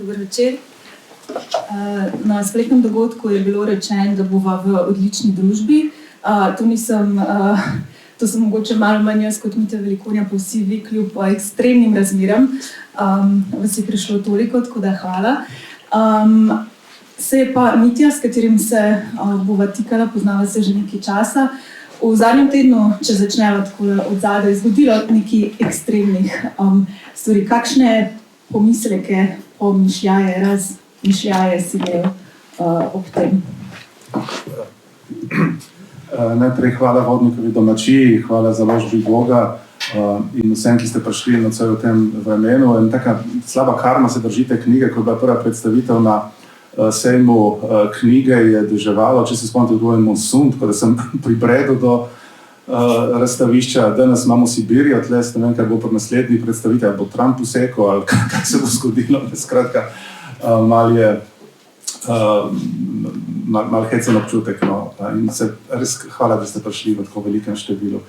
Dober večer. Na spletnem dogodku je bilo rečeno, da bova v odlični družbi. To sem mogoče malo manj jaz kot Mitja Velikonja, pa vsi vi kljub ekstremnim razmeram. Vas je prišlo toliko, tako da hvala. Se je pa Mitja, s katerim se bova tikala, poznava se že nekaj časa. V zadnjem tednu, če začneva takole od zadaj, zgodilo nekaj ekstremnih stvari. Kakšne pomisleke, razmišljaje si imel ob tem? Najprej hvala vodnikovi domačiji, hvala založbi Boga in vsem, ki ste prišli nocoj v tem vremenu. In taka slaba karma se drži te knjige, ko je bila prva predstavitev na sejmu knjige, je deževalo, če se spomnite, bil en monsun, tako da sem pribredel do razstavišča. Danes imamo Sibirijo, tle ne vem, kaj bo pri naslednji predstavitev, ali bo Trump usekal, ali kaj se bo zgodilo. Skratka, mal hecen občutek. No. In se res hvala, da ste prišli v tako velikem številu.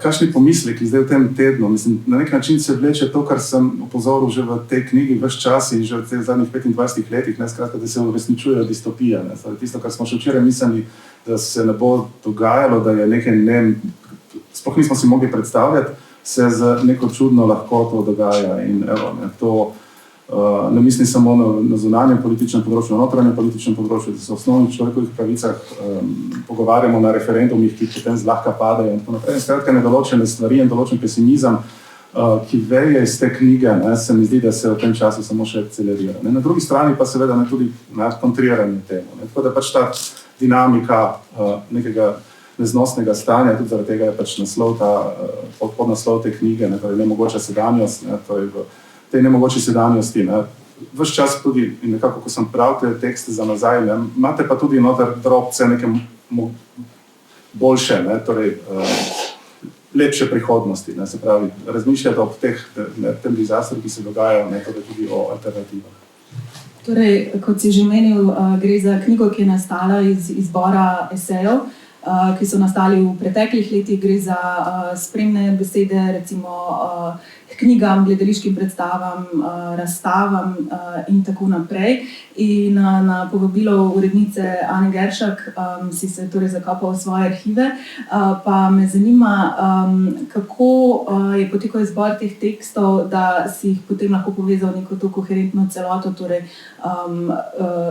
Kakšni pomisleki zdaj v tem tednu? Mislim, na nek način se vleče to, kar sem opozoril že v tej knjigi ves čas in že v teh zadnjih 25 letih, skratka, da se uresničujejo distopije. Tisto, kar smo še včeraj mislili, da se ne bo dogajalo, da je nekaj, sploh nismo si mogli predstavljati, se z neko čudno lahkoto dogaja. In evo, to ne mislim samo na zunanjem političnem področju, na notranjem političnem področju, da se o osnovnih človekovih pravicah pogovarjamo na referendumih, ki potem zlahka padajo in tako naprej. Skratka, nedoločene stvari in določen pesimizem, ki veje iz te knjige, se mi zdi, da se v tem času samo še akcelerira. Na drugi strani pa seveda tudi kontriranje temu. Tako da pač ta dinamika nekega neznosnega stanja, tudi zaradi tega je pač naslov podnaslov te knjige, torej nemogoča sedanjost, torej v tej nemogoči sedanjosti. Ves čas tudi, in nekako, ko sem bral te tekste za nazaj, imate pa tudi noter drobce neke boljše, torej lepše prihodnosti. Se pravi, razmišljate ob tem dizastru, ki se dogajajo, torej tudi o alternativah. Torej, kot si že menil, gre za knjigo, ki je nastala iz izbora esejev, ki so nastali v preteklih letih. Gre za spremne besede, recimo knjigam, gledališkim predstavam, razstavam in tako naprej. In na povabilo urednice Ane Geršak si se torej zakopal v svoje arhive. Pa me zanima, kako je potekal izbor teh tekstov, da si jih potem lahko povezal neko to koherentno celoto, torej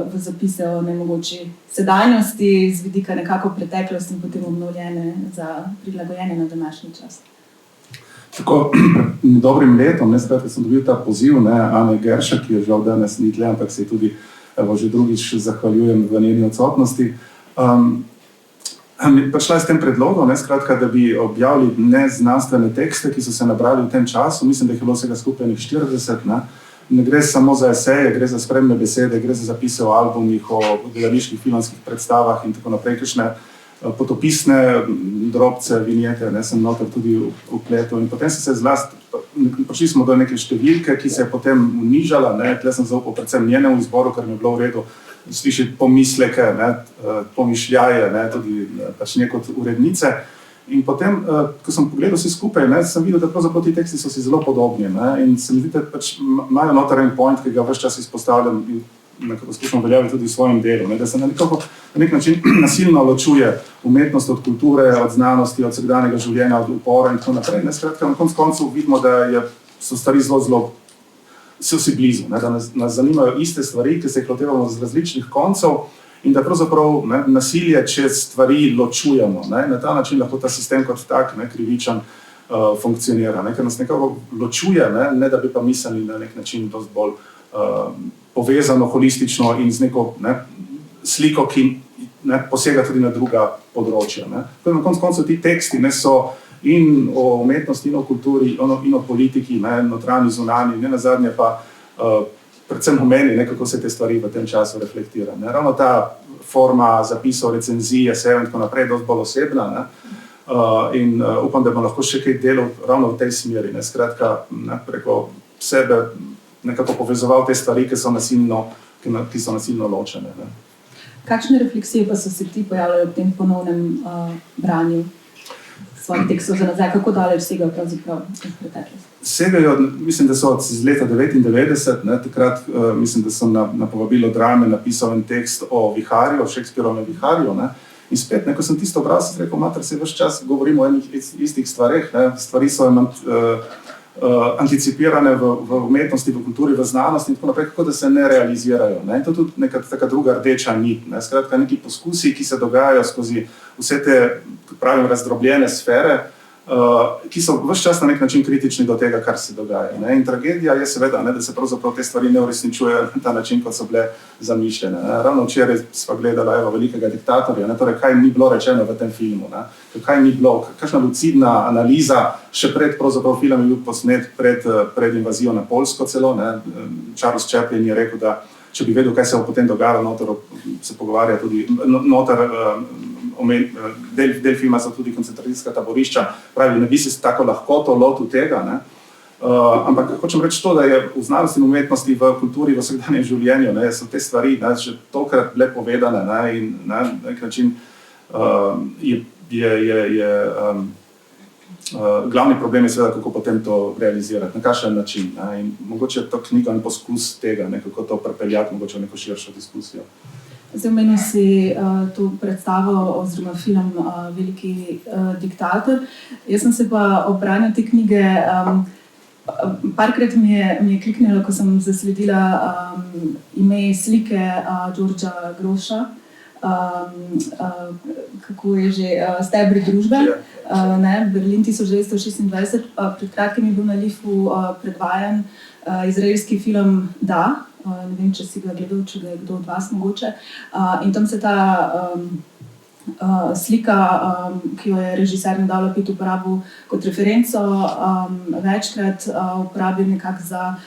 v zapise o nemogoči sedanjosti, z vidika nekako preteklosti in potem obnovljene za prilagojene na današnji čas. Tako dobrim letom, skratka, sem dobil ta poziv Ane Geršak, ki je žal danes ni tle, ampak se tudi že drugič zahvaljujem v njeni odsotnosti. Prišla je s tem predlogom, skratka, da bi objavili neznanstvene tekste, ki so se nabrali v tem času. Mislim, da jih je bilo vsega skupaj 40. Ne gre samo za eseje, gre za spremne besede, gre za zapise o albumih, o gledaliških, filmskih predstavah in tako naprej, kakšne potopisne drobce, vinjete, sem noter tudi vpletel. In potem prišli smo do neke številke, ki se je potem unižala. Tle sem zaupal predvsem njenemu izboru, ker mi je bilo v redu slišati pomisleke, pomišljaje, tudi pač ne kot urednice. In potem, ko sem pogledal vse skupaj, sem videl, da pravzaprav ti teksti so si zelo podobni. In se mi zdi, da pač imajo noter en point, ki ga ves čas izpostavljam in nekako skušam uveljaviti tudi v svojem delu, da se na nek način nasilno ločuje umetnost od kulture, od znanosti, od vsakdanjega življenja, od upora in tako naprej. Skratka, na koncu vidimo, da so stvari zelo so si blizu, da nas zanimajo iste stvari, ki se jih lotevamo z različnih koncev in da pravzaprav nasilje, če stvari ločujemo. Na ta način lahko ta sistem kot tak krivičen funkcionira, ker nas nekako ločuje, ne da bi pa mislili na nek način dosti bolj povezano, holistično in z neko sliko, ki posega tudi na druga področja. Na koncu ti teksti so in o umetnosti, in o kulturi, in o politiki, notranji, zunanji, nenazadnje pa predvsem o meni, kako se te stvari v tem času reflektira. Ravno ta forma zapisov, recenzij, esejev in tako naprej je dosti bolj osebna. In upam, da bomo lahko še kaj delal ravno v tej smeri. Skratka, preko sebe nekako povezoval te stvari, ki so nasilno ločene. Kakšne refleksije pa so se ti pojavljale v tem ponovnem branju? svojih tekstov za nazaj, kako daleč segajo pravzaprav v preteklost? Segajo, mislim, da so iz leta 1999, takrat mislim, da sem na povabilo Drame napisal en tekst o viharju, o Shakespearovem viharju. In spet, ko sem tisto bral, sem rekel, mater, se ves čas govorimo o enih istih stvareh. Stvari so anticipirane v umetnosti, v kulturi, v znanosti in tako naprej, kako da se ne realizirajo. In to je tudi neka taka druga rdeča nit. Skratka, neki poskusi, ki se dogajajo skozi vse te, kot pravim, razdrobljene sfere, ki so ves čas na nek način kritični do tega, kar se dogaja. In tragedija je seveda, da se pravzaprav te stvari ne uresničujejo na ta način, kot so bile zamišljene. Ravno včeraj sva gledala Velikega diktatorja, torej kaj ni bilo rečeno v tem filmu, kaj ni bilo, kakšna lucidna analiza, še pred pravzaprav film je bil posnet pred invazijo na Poljsko celo. Charles Chaplin je rekel, da če bi vedel, kaj se bo potem dogajalo, noter se pogovarja tudi, del filma so tudi koncentracijska taborišča, pravi, ne bi se tako lahkoto lotil tega, ampak hočem reči to, da je v znanosti in umetnosti, v kulturi, v vsakdanjem življenju, so te stvari že tokrat bile povedane in na nek način glavni problem je seveda, kako potem to realizirati, na kakšen način. In mogoče je to knjiga in poskus tega, kako to prepeljati, mogoče v neko širšo diskusijo. Zdaj omenil si to predstavo oziroma film Veliki diktator. Jaz sem se pa ob branju te knjige, parkrat mi je kliknilo, ko sem zasledila ime slike Georgea Grosha, kako je že, Stebri družbe, Berlin 1926. Pred kratkim je bil na Lifu predvajan izraelski film Da. Ne vem, če si ga gledal, če ga je kdo od vas mogoče. In tam se ta slika, ki jo je režiser Nedal Lapid uporabil kot referenco, večkrat uporabil nekako za,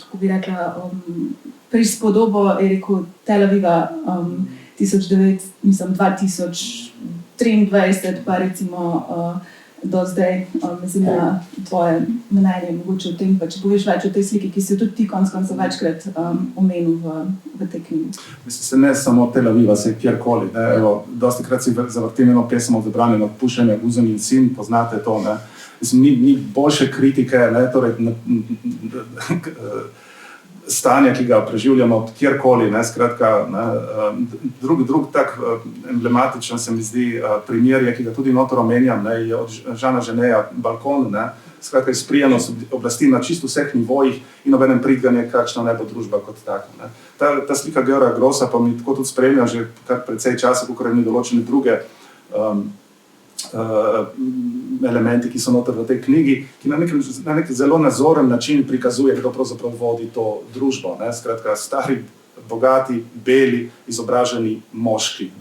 kako bi rekla, prispodobo, je rekel, Tel Aviva 2023, pa recimo do zdaj. Mislim, na tvoje mnenje mogoče o tem, pa če poveš več o tej sliki, ki si jo tudi ti konec koncev večkrat omenil v tej knjigi. Mislim, se ne samo Tel Aviva, se kjerkoli. Dostikrat si zavrtim eno pesem od Zabranjeno odpuščanja, Guzen in sin, poznate to. Mislim, ni boljše kritike, torej stanja, ki ga preživljamo od kjerkoli, skratka, drug tak emblematičen se mi zdi primer, ki ga tudi notor omenjam, je od Žana Ženeja Balkon, skratka izprijenost oblasti na čisto vseh nivojih in obenem pridganje, kakšna naj bo družba kot taka. Ta slika Georgea Grossa pa mi tako tudi spremlja že kar precej časa, kakor ni določene druge elementi, ki so noter v tej knjigi, ki na nek zelo nazoren način prikazuje, kdo pravzaprav vodi to družbo. Skratka, stari, bogati, beli, izobraženi moški.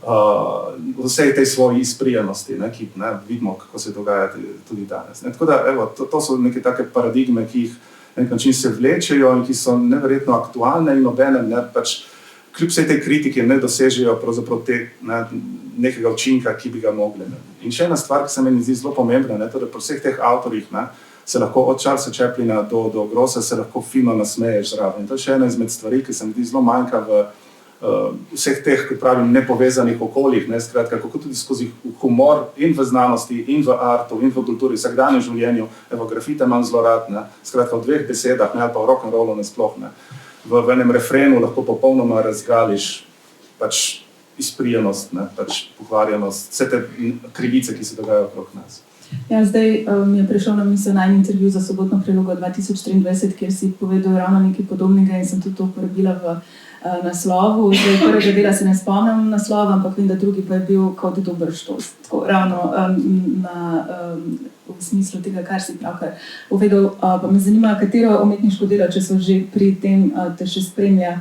V vsej tej svoji izprijenosti, ki vidimo, kako se dogaja tudi danes. Tako da, to so neke take paradigme, ki jih na nek način se vlečejo in ki so neverjetno aktualne in obenem kljub vsej tej kritike ne dosežejo pravzaprav nekega učinka, ki bi ga mogli. In še ena stvar, ki se meni zdi zelo pomembna, torej po vseh teh avtorjih se lahko od Charlesa Chaplina do Grossa se lahko fino nasmeješ zraven. In to je še ena izmed stvari, ki se mi zdi zelo manjka v vseh teh, kot pravim, nepovezanih okoljih, skratka, kako tudi skozi humor in v znanosti, in v artu, in v kulturi, vsakdanjem življenju, grafite imam zelo rad, skratka v dveh besedah, ali pa v rock'n'rollu nasploh, v enem refrenu lahko popolnoma razgališ izprijenost, pokvarjenost, vse te krivice, ki se dogajajo okrog nas. Ja, zdaj mi je prišel na misel najin intervju za Sobotno prilogo 2023, kjer si povedal ravno nekaj podobnega in sem tudi to uporabila v naslovu. Zdaj, prvega dela se ne spomnim naslova, ampak vem, da drugi pa je bil kot dober štos. Tako ravno v smislu tega, kar si pravkar povedal. Pa me zanima, katero umetniško delo, če so že pri tem, te še spremlja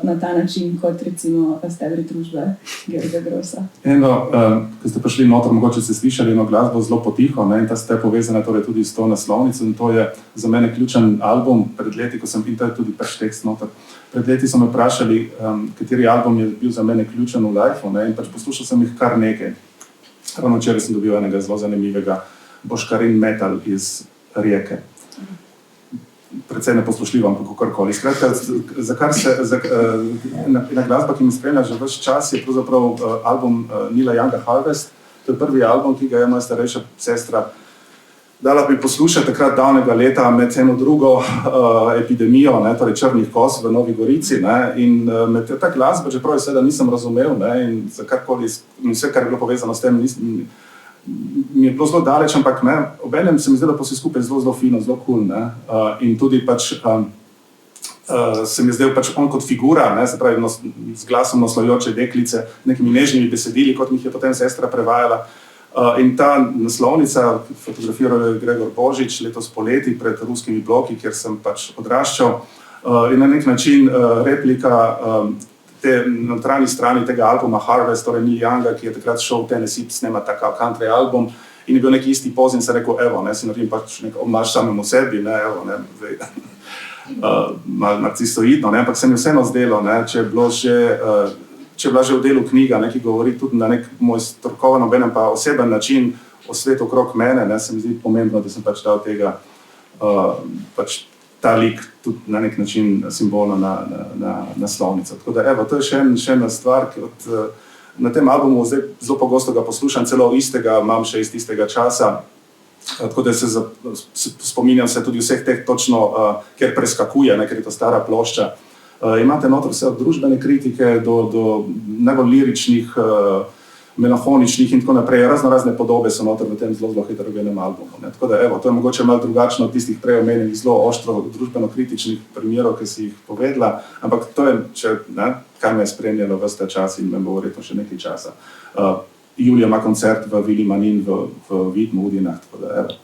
na ta način, kot recimo Stebri družbe Georgea Grossa. Ko ste prišli noter, mogoče ste slišali eno glasbo zelo potiho, in ta ste povezana torej tudi s to naslovnico in to je za mene ključen album. Pred leti, ko sem in tudi prvi tekst noter, pred leti so me vprašali, kateri album je bil za mene ključen v lifeu, in poslušal sem jih kar nekaj. Ravno včeraj sem dobil enega zelo zanimivega Boškarin Metal iz Rijeke. precej neposlušljivo, ampak kakorkoli. Skratka, ena glasba, ki me spremlja že ves čas, je pravzaprav album Neila Younga Harvest. To je prvi album, ki ga je moja starejša sestra dala bi poslušati takrat davnega leta med eno drugo epidemijo, torej črnih koz v Novi Gorici. In med ta glasba, čeprav seveda nisem razumel, in za karkoli, vse, kar je bilo povezano s tem, mi je bilo zelo daleč, ampak obenem se mi zdelo pa vse skupaj zelo fino, zelo cool. In tudi pač se mi je zdel pač on kot figura, se pravi z glasom naslovajoče deklice, nekimi nežnimi besedili, kot mi jih je potem sestra prevajala. In ta naslovnica, fotografiral je Gregor Božič letos poleti pred ruskimi bloki, kjer sem pač odraščal, in na nek način replika te notranji strani tega albuma Harvest, torej Neil Younga, ki je takrat šel v Tennessee snemati taka country album in je bil neki isti poz in se rekel, evo, si naredim pač nek obnaš samemu sebi, evo, malo narcisoidno, ampak se mi vseeno zdelo, če je bila že v delu knjiga, ki govori tudi na nek moj strokoven, obenem pa oseben način o svetu okrog mene, se mi zdi pomembno, da sem pač dal tega, pač ta lik tudi na nek način simbolno na naslovnico. Tako da, evo, to je še ena stvar, ki na tem albumu zdaj zelo pogosto ga poslušam, celo istega, imam še iz tistega časa, tako da se spominjam se tudi vseh teh točno, kjer preskakuje, ker je to stara plošča. Imate noter vse od družbene kritike do najbolj liričnih, melanholičnih in tako naprej. Razne podobe so noter v tem zelo heterogenem albumu. Tako da, evo, to je mogoče malo drugačno od tistih prej omenjenih zelo oštro družbeno-kritičnih primerov, ki si jih povedala, ampak to je, kaj me je spremljalo ves ta čas in me bo verjetno še nekaj časa. Julija ima koncert v Vili Manin v Vidmudinah, tako da, evo.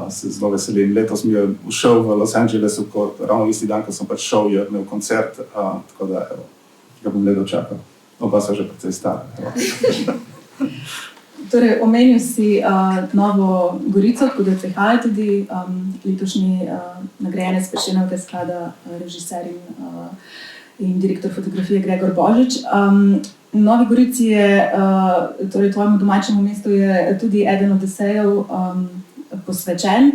Se zelo veselim. Letos mi je šel v Los Angelesu, ravno isti dan, ko sem pač šel, je imel koncert, tako da evo, ga bom le dočakal. Oba so že precej stara. Torej, omenil si Novo Gorico, tako da prihaja tudi letošnji nagrajenec Prešernovega sklada, režiser in direktor fotografije Gregor Božič. Novi Gorici je, torej tvojemu domačemu mestu, je tudi eden od esejev posvečen,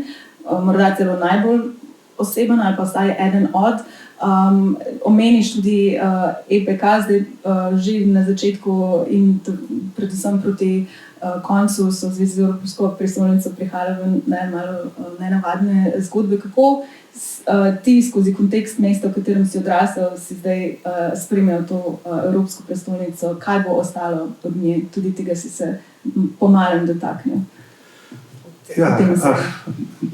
morda celo najbolj oseben ali pa vsaj eden od. Omeniš tudi EPK, zdaj že na začetku in predvsem proti koncu so v zvezi z Evropsko prestolnico prihajale malo nenavadne zgodbe. Kako ti skozi kontekst mesta, v katerem si odrasel, si zdaj spremljal to Evropsko prestolnico? Kaj bo ostalo od nje? Tudi tega si se pomalem dotaknil. Ja,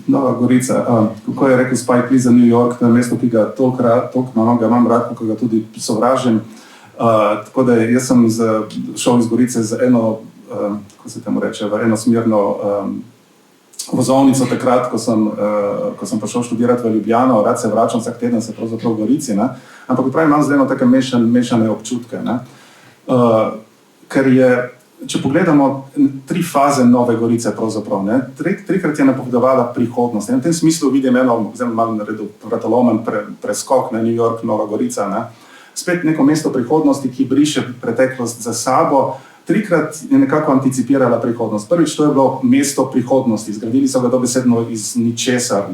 Nova Gorica, kako je rekel Spike Lee za New York, to je mesto, ki ga toliko imam rad, kako ga tudi sovražim. Tako da jaz sem šel iz Gorice z eno, kako se temu reče, v enosmerno vozovnico takrat, ko sem prišel študirati v Ljubljano, rad se vračam vsak teden, se pravzaprav v Gorici, ampak pravi, imam zdaj take mešane občutke, ker je, če pogledamo 3 faze Nove Gorice pravzaprav, trikrat je napovedovala prihodnost. In v tem smislu vidim zdaj malo naredil vratolomen preskok na New York, Nova Gorica, spet neko mesto prihodnosti, ki briše preteklost za sabo. 3krat je nekako anticipirala prihodnost. Prvič, to je bilo mesto prihodnosti. Zgradili so ga dobesedno iz ničesar,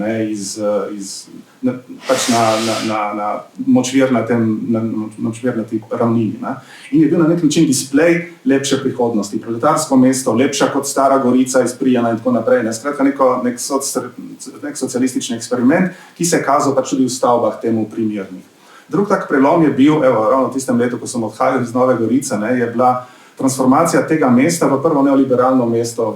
pač na močvirnati ravnini. In je bil na nek način displej lepše prihodnosti. Proletarsko mesto, lepša kot Stara Gorica, izprijana in tako naprej. Skratka, nek socialistični eksperiment, ki se je kazal pač tudi v stavbah temu primernih. Drug tak prelom je bil, ravno v tistem letu, ko sem odhajal iz Nove Gorice, je bila transformacija tega mesta v prvo neoliberalno mesto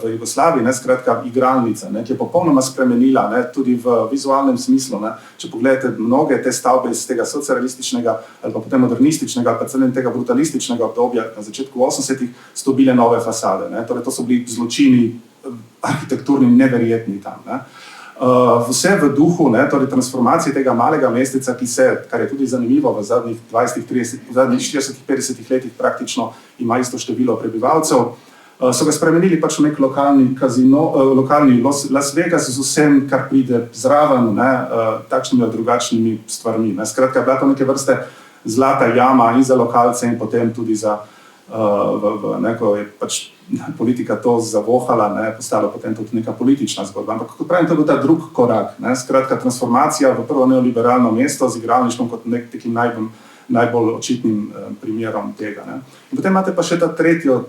v Jugoslaviji, skratka igralnica, ki je popolnoma spremenila, tudi v vizualnem smislu. Če pogledate mnoge te stavbe iz tega socialističnega ali pa potem modernističnega ali pa celo tega brutalističnega obdobja na začetku 80-ih so dobile nove fasade. Torej, to so bili zločini arhitekturni neverjetni tam. Vse v duhu, torej transformacije tega malega mesteca, ki se, kar je tudi zanimivo, v zadnjih 40-50 letih praktično ima isto število prebivalcev, so ga spremenili pač v nek lokalni Las Vegas z vsem, kar pride zraven, takšnimi ali drugačnimi stvarmi. Skratka, je bila to neke vrste zlata jama in za lokalce in potem tudi za neko pač politika to zavohala, ne, postala potem tudi neka politična zgodba. Ampak kot pravim, to je bil ta drug korak. Ne. Skratka, transformacija v prvo neoliberalno mesto z igralništvom kot nekim najbolj očitnim primerom tega. Ne. In potem imate pa še ta tretjo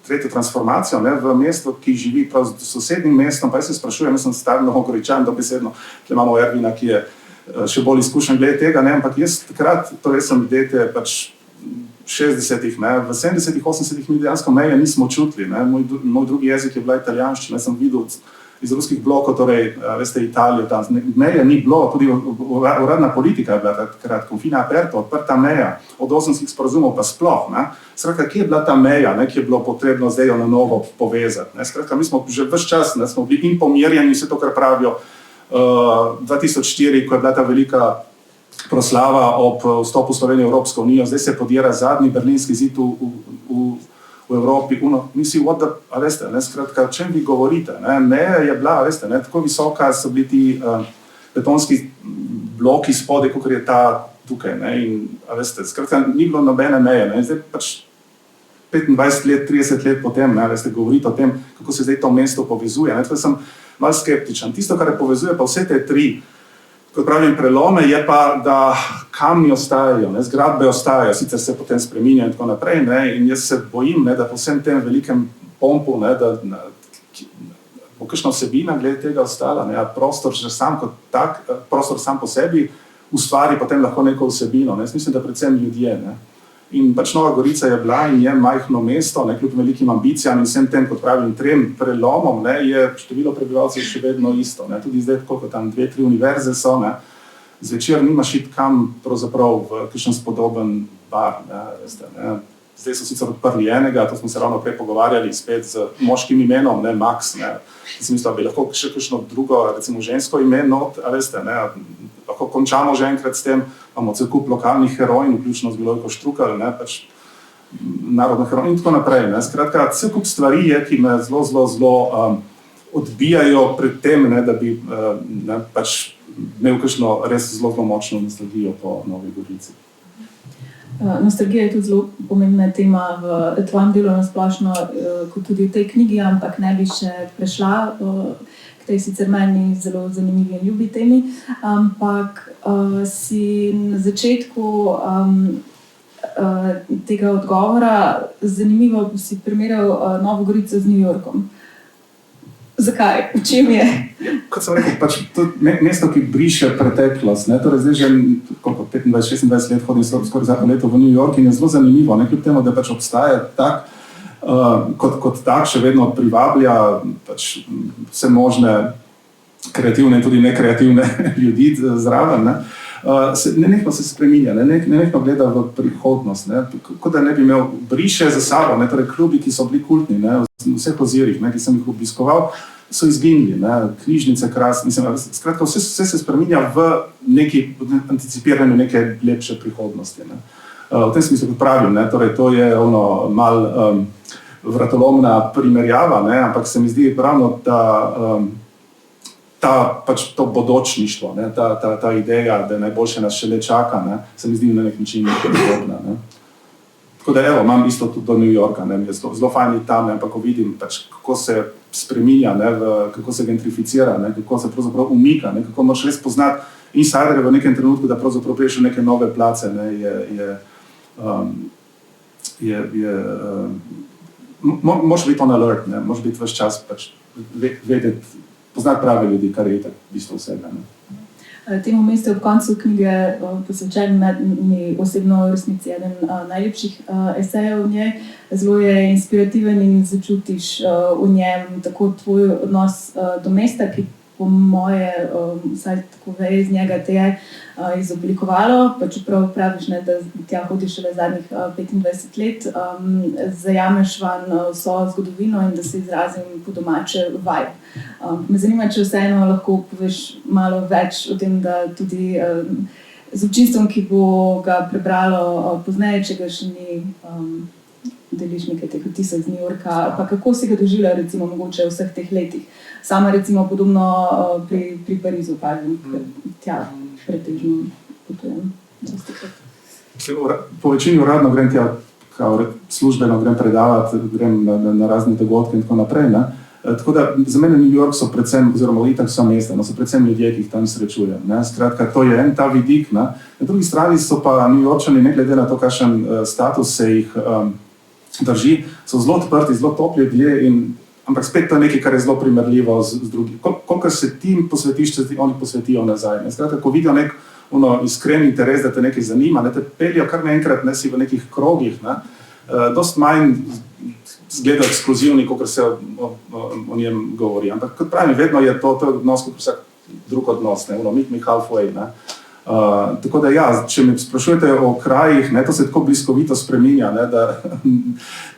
transformacijo, ne, v mesto, ki živi prav s sosednjim mestom, pa jaz se sprašujem, jaz sem star Novogoričan, dobesedno, tle imamo Ervina, ki je še bolj izkušen glede tega, ne, ampak jaz takrat, torej sem dete pač 60-ih, ne, v 70-ih, 80-ih mi dejansko meje nismo čutili, ne, moj drugi jezik je bila italijanščina, sem videl iz ruskih blokov, torej, veste, Italijo, tam meje ni bilo, tudi uradna politika je bila takrat, confine aperto, odprta meja, od 80 sporazumov pa sploh, ne. Skratka, kje je bila ta meja, ne, ki je bilo potrebno zdaj jo na novo povezati, ne. Skratka, mi smo že ves čas, ne, smo bili in pomirjeni, vse to, kar pravijo, 2004, ko je bila ta velika proslava ob vstopu Slovenije v Evropsko unijo, zdaj se podira zadnji berlinski zid v Evropi, nisi a veste, ne, skratka, o čem vi govorite, ne, meja je bila, veste, ne, tako visoka so bili ti betonski bloki spodaj, kakor je ta tukaj, ne, in, a veste, skratka, ni bilo nobene meje, ne, zdaj pač 25 let, 30 let potem, ne, veste, govorite o tem, kako se zdaj to mesto povezuje, ne, tako sem malo skeptičen. Tisto, kar povezuje pa vse te tri, kot pravim, prelome, je pa, da kamni ostajajo, ne, zgradbe ostajajo, sicer se potem spreminjajo in tako naprej, ne, in jaz se bojim, ne, da po vsem tem velikem pompu, ne, da bo kakšna vsebina glede tega ostala, ne, prostor že sam kot tak, prostor sam po sebi ustvari potem lahko neko vsebino, ne, jaz mislim, da predvsem ljudje, ne. In pač Nova Gorica je bila in je majhno mesto, ne, kljub velikim ambicijam in vsem tem, kot pravim, trem prelomom, ne, je število prebivalcev še vedno isto, ne, tudi zdaj, koliko tam 2-3 univerze so, ne, zvečer nimaš iti kam pravzaprav v kakšen spodoben bar, ne, veste, ne. Zdaj so sicer odprli enega, to smo se ravno prej pogovarjali, spet z moškim imenom, ne, Max, ne, sem mislil, da bi lahko še kakšno drugo, recimo žensko ime not, a veste, ne, lahko končamo že enkrat s tem, imamo cel kup lokalnih herojin, vključno z Milojko Štrukelj, ne, pač narodno herojin in tako naprej, ne, skratka, cel kup stvari je, ki me zelo odbijajo pred tem, ne, da bi ne, pač imel kakšno res zelo močno nostalgijo po Novi Gorici. Nostalgija je tudi zelo pomembna tema v tvojem delu nasplošno, kot tudi v tej knjigi, ampak ne bi še prešla k tej sicer meni zelo zanimivi in ljubi temi, ampak si na začetku tega odgovora zanimivo si primerjal Novo Gorico z New Yorkom. Zakaj? V čem je? Kot sem rekel, pač to mesto, ki briše preteklost, ne, torej zdaj že 25-26 let hodim skoraj vsako leto v New York in je zelo zanimivo, ne, kljub temu, da pač obstaja tak, kot tak še vedno privablja pač vse možne kreativne in tudi nekreativne ljudi zraven, ne. Nenehno se spreminja, nenehno gleda v prihodnost, ne, kot da ne bi imel, briše za sabo, ne, torej klubi, ki so bili kultni, ne, v vseh ozirih, ne, ki sem jih obiskoval, so izginili, ne, knjižnice krasne, mislim, skratka, vse se spreminja v neki anticipiranju neke lepše prihodnosti, ne. V tem smislu, kot pravim, ne, torej to je mal vratolomna primerjava, ne, ampak se mi zdi ravno, da pač to bodočništvo, ne, ta ideja, da najboljše nas šele čaka, ne, se mi zdi na nek način podobna, ne. Tako da, evo, imam isto tudi do New Yorka, ne, je zelo fajn iti tam, ne, ampak ko vidim, pač, kako se spreminja, ne, kako se gentrificira, ne, kako se pravzaprav umika, ne, kako moraš res poznati insiderje v nekem trenutku, da pravzaprav priješ v neke nove place, ne, moraš biti on alert, ne, moraš biti ves čas, pač, vedeti, poznati prave ljudi, kar je tako bistvo vsega, ne. Temu mestu ob koncu knjige posvečen mi osebno v resnici eden najlepših esejev v njej. Zelo je inspirativen in začutiš v njem tako tvoj odnos do mesta, ki po moje, vsaj tako veje iz njega, te je izoblikovalo, pa čeprav praviš, ne, da tja hodiš šele zadnjih 25 let, zajameš van vso zgodovino in da se izrazim po domače vibe. Me zanima, če vseeno lahko poveš malo več o tem, da tudi z občinstvom, ki bo ga prebralo pozneje, če ga še ni, deliš nekaj teh vtisov iz New Yorka, pa kako si ga doživljal recimo mogoče v vseh teh letih. Sama recimo podobno pri Parizu pazim, ker tja pretežno potujem. Po večini uradno grem tja službeno grem predavati, grem na razne dogodke in tako naprej. Ne. Tako da za mene New York so predvsem, oziroma itak so mesta, so predvsem ljudje, ki jih tam srečujem. Ne. Skratka, to je en ta vidik. Ne. Na drugi strani so pa New Yorkčani, ne glede na to, kakšen status se jih drži, so zelo odprti, zelo topli ljudje, ampak spet to je nekaj, kar je zelo primerljivo z drugim. Koliko se ti posvetiš, se oni posvetijo nazaj. Ne. Skratka, ko vidijo nek iskren interes, da te nekaj zanima, ne te peljajo kar naenkrat, ne si v nekih krogih, ne. Dost manj zgleda ekskluzivni, kot se o njem govori. Ampak kot pravim, vedno je to odnos kot vsak drug odnos, ne, meet me halfway. Ne. Tako da ja, če me sprašujete o krajih, ne, to se tako bliskovito spreminja, ne, da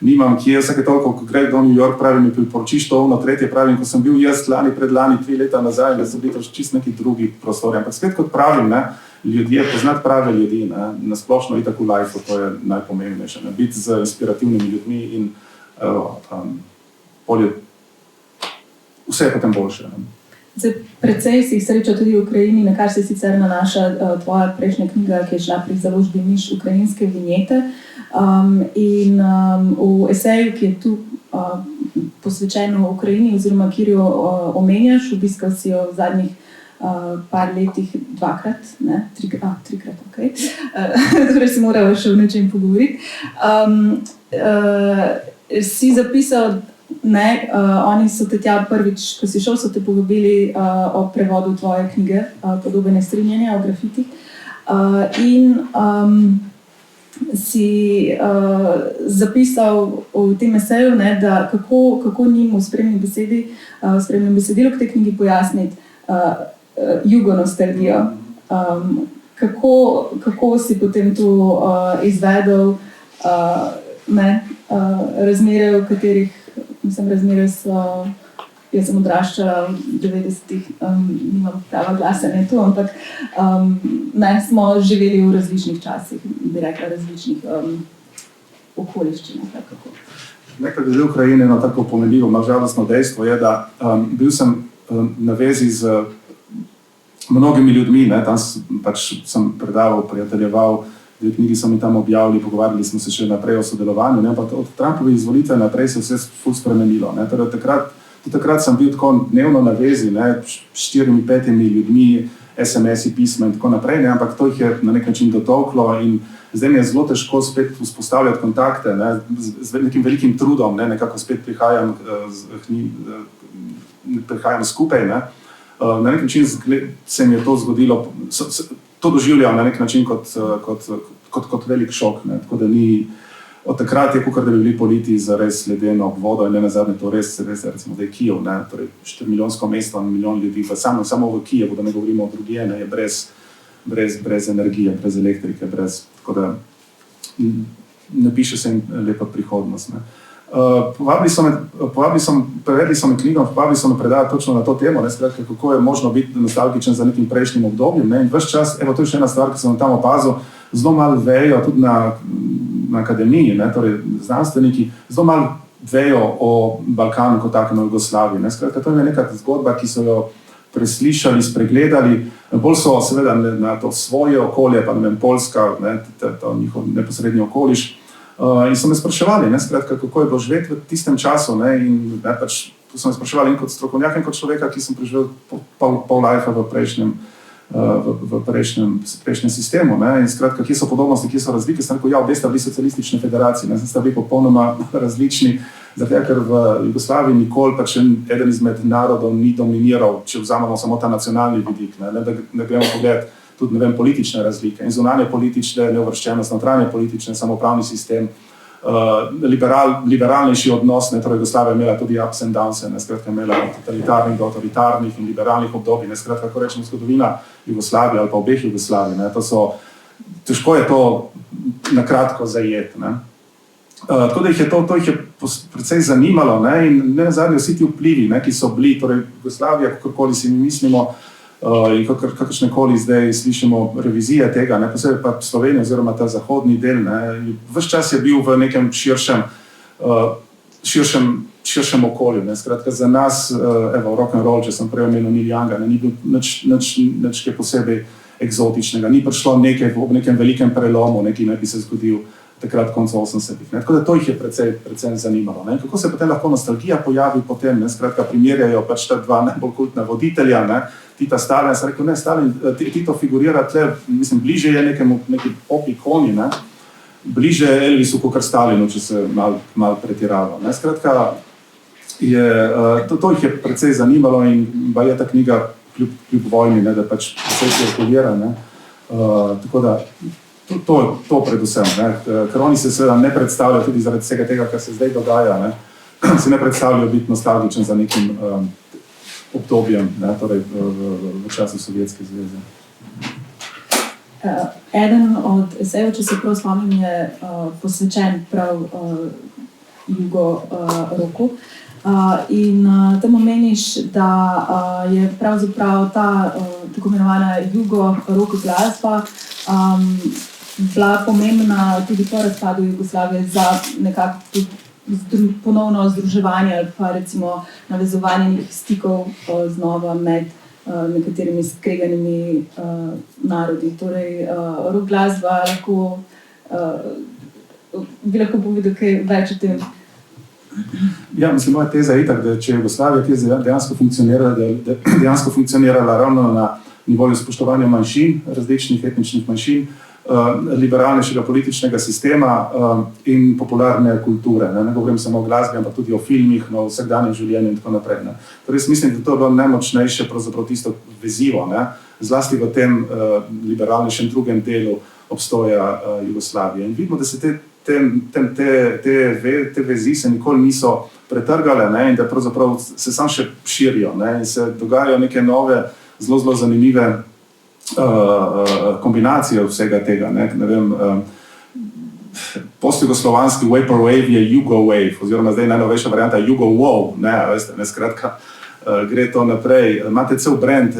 nimam kje, vsake toliko, ko gre do New York, pravim, mi priporočiš to, tretje, pravim, ko sem bil jaz predlani 3 leta nazaj, da so bili to čist neki drugi prostori. Ampak spet kot pravim, ne, ljudje, poznati prave ljudi, ne, nasplošno itak v lifeu, to je najpomembnejše, ne, biti z inspirativnimi ljudmi in vse je potem boljše. Ne. Zdaj, precej si jih srečal tudi v Ukrajini, na kar se sicer nanaša tvoja prejšnja knjiga, ki je šla pri založbi Miš, ukrajinske vinjete. V eseju, ki je tu posvečen v Ukrajini, oziroma kjer jo omenjaš, obiskal si jo v zadnjih par letih 2-krat, ne, 3-krat, ok. Torej si moral še v nečem pogovoriti. Si zapisal, ne, oni so te tja prvič, ko si šel, so te povabili o prevodu tvoje knjige, Podobe nestrinjanja o grafitih. Si zapisal v tem eseju, ne, da kako njim v spremnem besedilu k tej knjigi pojasniti jugonostalgijo. Kako si potem tu izvedel razmere, v katerih razmere so, jaz sem odraščala v 90-ih, nimam prava glasa, ne to, ampak smo živeli v različnih časih, bi rekla, različnih okoliščinah. Nekaj glede Ukrajine, tako pomenljivo, žalostno dejstvo je, da bil sem na vezi z mnogimi ljudmi, ne, tam sem predaval, prijateljeval, 2 knjigi so mi tam objavili, pogovarjali smo se še naprej o sodelovanju, ne, pa od Trumpove izvolitve naprej se vse ful spremenilo. Ne, torej takrat sem bil tako dnevno na vezi, ne, 4-5 ljudmi, SMS-i, pisma in tako naprej, ne, ampak to jih je na nek način dotolklo in zdaj mi je zelo težko spet vzpostavljati kontakte, ne, z nekim velikim trudom, ne, nekako spet prihajam skupaj. Ne. Na nek način se mi je to zgodilo, to doživljam na nek način kot velik šok. Ne. Tako da ni, od takrat je, kakor da bi bili politi za res ledeno vodo in ne nazadnje to res recimo, da je Kijev, ne, torej 4-milijonsko mesto, 1 milijon ljudi, pa samo v Kijevu, da ne govorimo o drugje, ne, je brez energije, brez elektrike, tako da ne piše se jim lepa prihodnost. Ne. Prevedli so me knjigo, povabili so me predavati točno na to temo, ne, skratka, kako je možno biti nostalgičen za nekim prejšnjim obdobjem. Ne, in ves čas, evo, to je še ena stvar, ki sem tam opazil, zelo malo vejo tudi na akademiji, ne, torej znanstveniki, zelo malo vejo o Balkanu kot takem, o Jugoslaviji. Ne, skratka, to je neka zgodba, ki so jo preslišali, spregledali, bolj so seveda na to svoje okolje, pa ne vem, Poljska, ne, to njihov neposrednji okoliš. In so me spraševali, ne, skratka, kako je bilo živeti v tistem času, ne, in ne, pač, to so me spraševali in kot strokovnjak in kot človeka, ki sem preživel pol life v prejšnjem sistemu, ne, in skratka, kje so podobnosti, kje so razlike, sem rekel, ja, obe sta bili socialistične federacije, ne, sta bili popolnoma različni, zato ker v Jugoslaviji nikoli pač eden izmed narodov ni dominiral, če vzamemo samo ta nacionalni vidik, ne, da gremo pogledati tudi, ne vem, politične razlike in zunanje politične, neuvrščenost, notranje politične, samopravni sistem, liberalnejši odnos, ne, torej Jugoslavija imela tudi ups and downs, ne, skratka imela totalitarnih do avtoritarnih in liberalnih obdobij, ne, skratka, kako rečemo, zgodovina Jugoslavije ali pa obeh Jugoslavij, ne, težko je to nakratko zajeti, ne. Tako da to jih je precej zanimalo, ne, in ne nazadnje vsi ti vplivi, ne, ki so bili, torej Jugoslavija, kakorkoli si mi mislimo, in kakršnekoli zdaj slišimo revizije tega, ne, posebej pa Slovenija oziroma ta zahodni del, ne, ves čas je bil v nekem širšem okolju, ne, skratka za nas, evo, rock and roll, če sem prej omenil Neil Younga, ne, ni bil nič kaj posebej eksotičnega, ni prišlo nekaj v nekem velikem prelomu, nekaj ne bi se zgodil takrat konca 80-ih. Tako da to jih je precej zanimalo. Ne? Kako se potem lahko nostalgija pojavi potem, ne? Skratka, primerjajo pač ta dva najbolj kultna voditelja, ne? Tita Stalin, sem rekel, ne, Stalin, Tito figurira tle, mislim, bliže je neki pop ikoni, ne? Bliže Elvisu kot Stalinu, če se malo pretirava. Ne? Skratka, to jih je precej zanimalo in je ta knjiga kljub vojni, ne, da pač precej cirkulira. Tako da to predvsem, ne? Ker oni se seveda ne predstavljajo tudi zaradi vsega tega, kar se zdaj dogaja, ne? Se ne predstavljajo biti nostalgičen za nekim obdobjem, ne? Torej v času Sovjetske zveze. Eden od esejev, če se prav spomnim, je posvečen prav Jugo-roku. In tam omeniš, da je pravzaprav ta tako imenovana Jugo-roku glasba bila pomembna tudi po razpadu Jugoslavije za nekako ponovno združevanje ali pa recimo navezovanje nekih stikov znova med nekaterimi skreganimi narodi. Torej, rock glasba bi lahko povedal kaj več o tem. Ja, mislim, moja teza je itak, da če je Jugoslavija dejansko funkcionirala ravno na nivoju spoštovanja manjšin, različnih etničnih manjšin, liberalnejšega političnega sistema in popularne kulture. Ne govorim samo o glasbi, ampak tudi o filmih, o vsakdanjem življenju in tako naprej. Torej, mislim, da to je bilo najmočnejše pravzaprav tisto vezivo, ne? Zlasti v tem liberalnejšem drugem delu obstoja Jugoslavije. In vidimo, da se te vezi se nikoli niso pretrgale, ne? In da pravzaprav se samo še širijo, ne? In se dogajajo neke nove, zelo zanimive kombinacije vsega tega. Ne vem, postjugoslovanski vaporwave je Jugo-wave, oziroma zdaj najnovejša varianta je Jugo-wow, ne, veste, ne, skratka, gre to naprej. Imate cel brand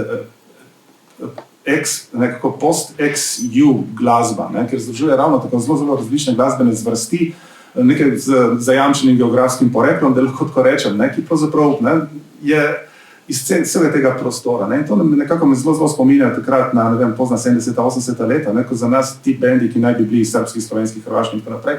nekako post-XU glasba, ne, ker združuje ravno tako zelo različne glasbene zvrsti, nekaj z zajamčenim geografskim poreklom, da lahko tako rečem, ne, ki pravzaprav je iz celega tega prostora. Ne? In to nekako me zelo spominja takrat na, ne vem, pozna 70-80 leta, ne? Ko za nas ti bendi, ki naj bi bili srpski, slovenski, hrvaški in tako naprej,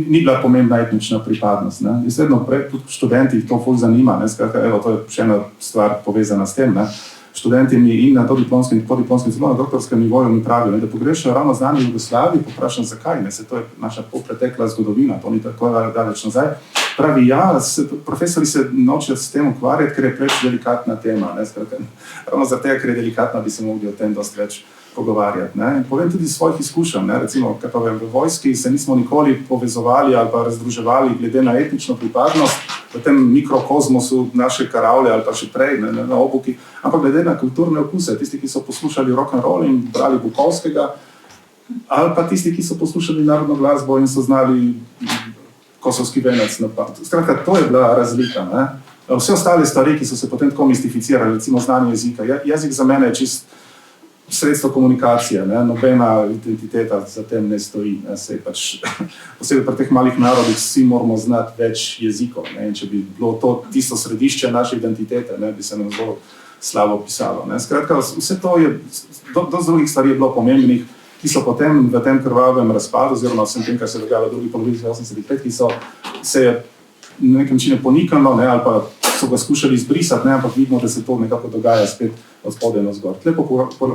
ni bila pomembna etnična pripadnost. Ne? Jaz vedno tudi študenti to ful zanima, ne? Skratka, evo, to je še ena stvar povezana s tem. Ne? Študenti mi in na dodiplomskem in podiplomskem, celo na doktorskem nivoju mi pravijo, ne, da pogrešajo ravno znanje v Jugoslaviji, poprašam zakaj, ne, se to je naša pretekla zgodovina, to ni tako daleč nazaj. Pravi, ja, profesori se nočejo s tem ukvarjati, ker je preveč delikatna tema, ne, skratka, ravno zaradi tega, ker je delikatna, bi se mogli o tem dosti več pogovarjati, ne. In povem tudi svojih izkušenj, ne, recimo, kaj pa vem, v vojski se nismo nikoli povezovali ali pa razdruževali glede na etnično pripadnost, v tem mikrokozmosu naše karavle ali pa še prej, ne, na obuki, ampak glede na kulturne okuse, tisti, ki so poslušali rock and roll in brali Bukovskega, ali pa tisti, ki so poslušali narodno glasbo in so znali kosovski venec napad. Skratka, to je bila razlika, ne. Vse ostale stvari, ki so se potem tako mistificirali, recimo znanje jezika. Jezik za mene je čist sredstvo komunikacije, ne? Nobena identiteta za tem ne stoji. Ne? Sej pač, posebej pri teh malih narodih vsi moramo znati več jezikov. Ne? In če bi bilo to tisto središče naše identitete, ne? Bi se nam zelo slabo pisalo. Ne? Skratka, vse to je, dosti drugih stvari je bilo pomembnih, ki so potem v tem krvavem razpadu, oziroma vsem tem, kar se dogajalo v drugi polovici 80-ih let, ki so se na nekem načinu ponikalo, ne? Ali pa so ga skušali izbrisati, ne? Ampak vidimo, da se to nekako dogaja spet od spodaj navzgor. Tle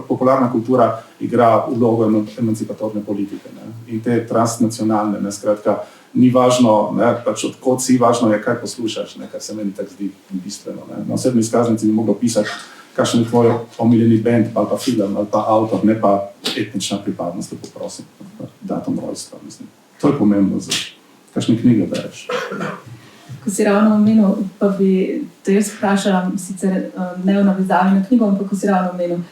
popularna kultura igra vlogo emancipatorne politike, ne? In te transnacionalne, ne? Skratka, ni važno, ne? Pač odkot si, važno je, kaj poslušaš, ne? Kar se meni tako zdi bistveno. Ne? Na osebni izkaznici bi mogel pisati, kakšen je tvoj omiljeni band, ali pa film, ali pa avtor, ne pa etnična pripadnost, lepo prosim, datum rojstva, mislim. To je pomembno, za kakšne knjige bereš. Ko si ravno omenil, pa bi te jaz vprašala, sicer ne v navezavi na knjigo, ampak ko si ravno omenil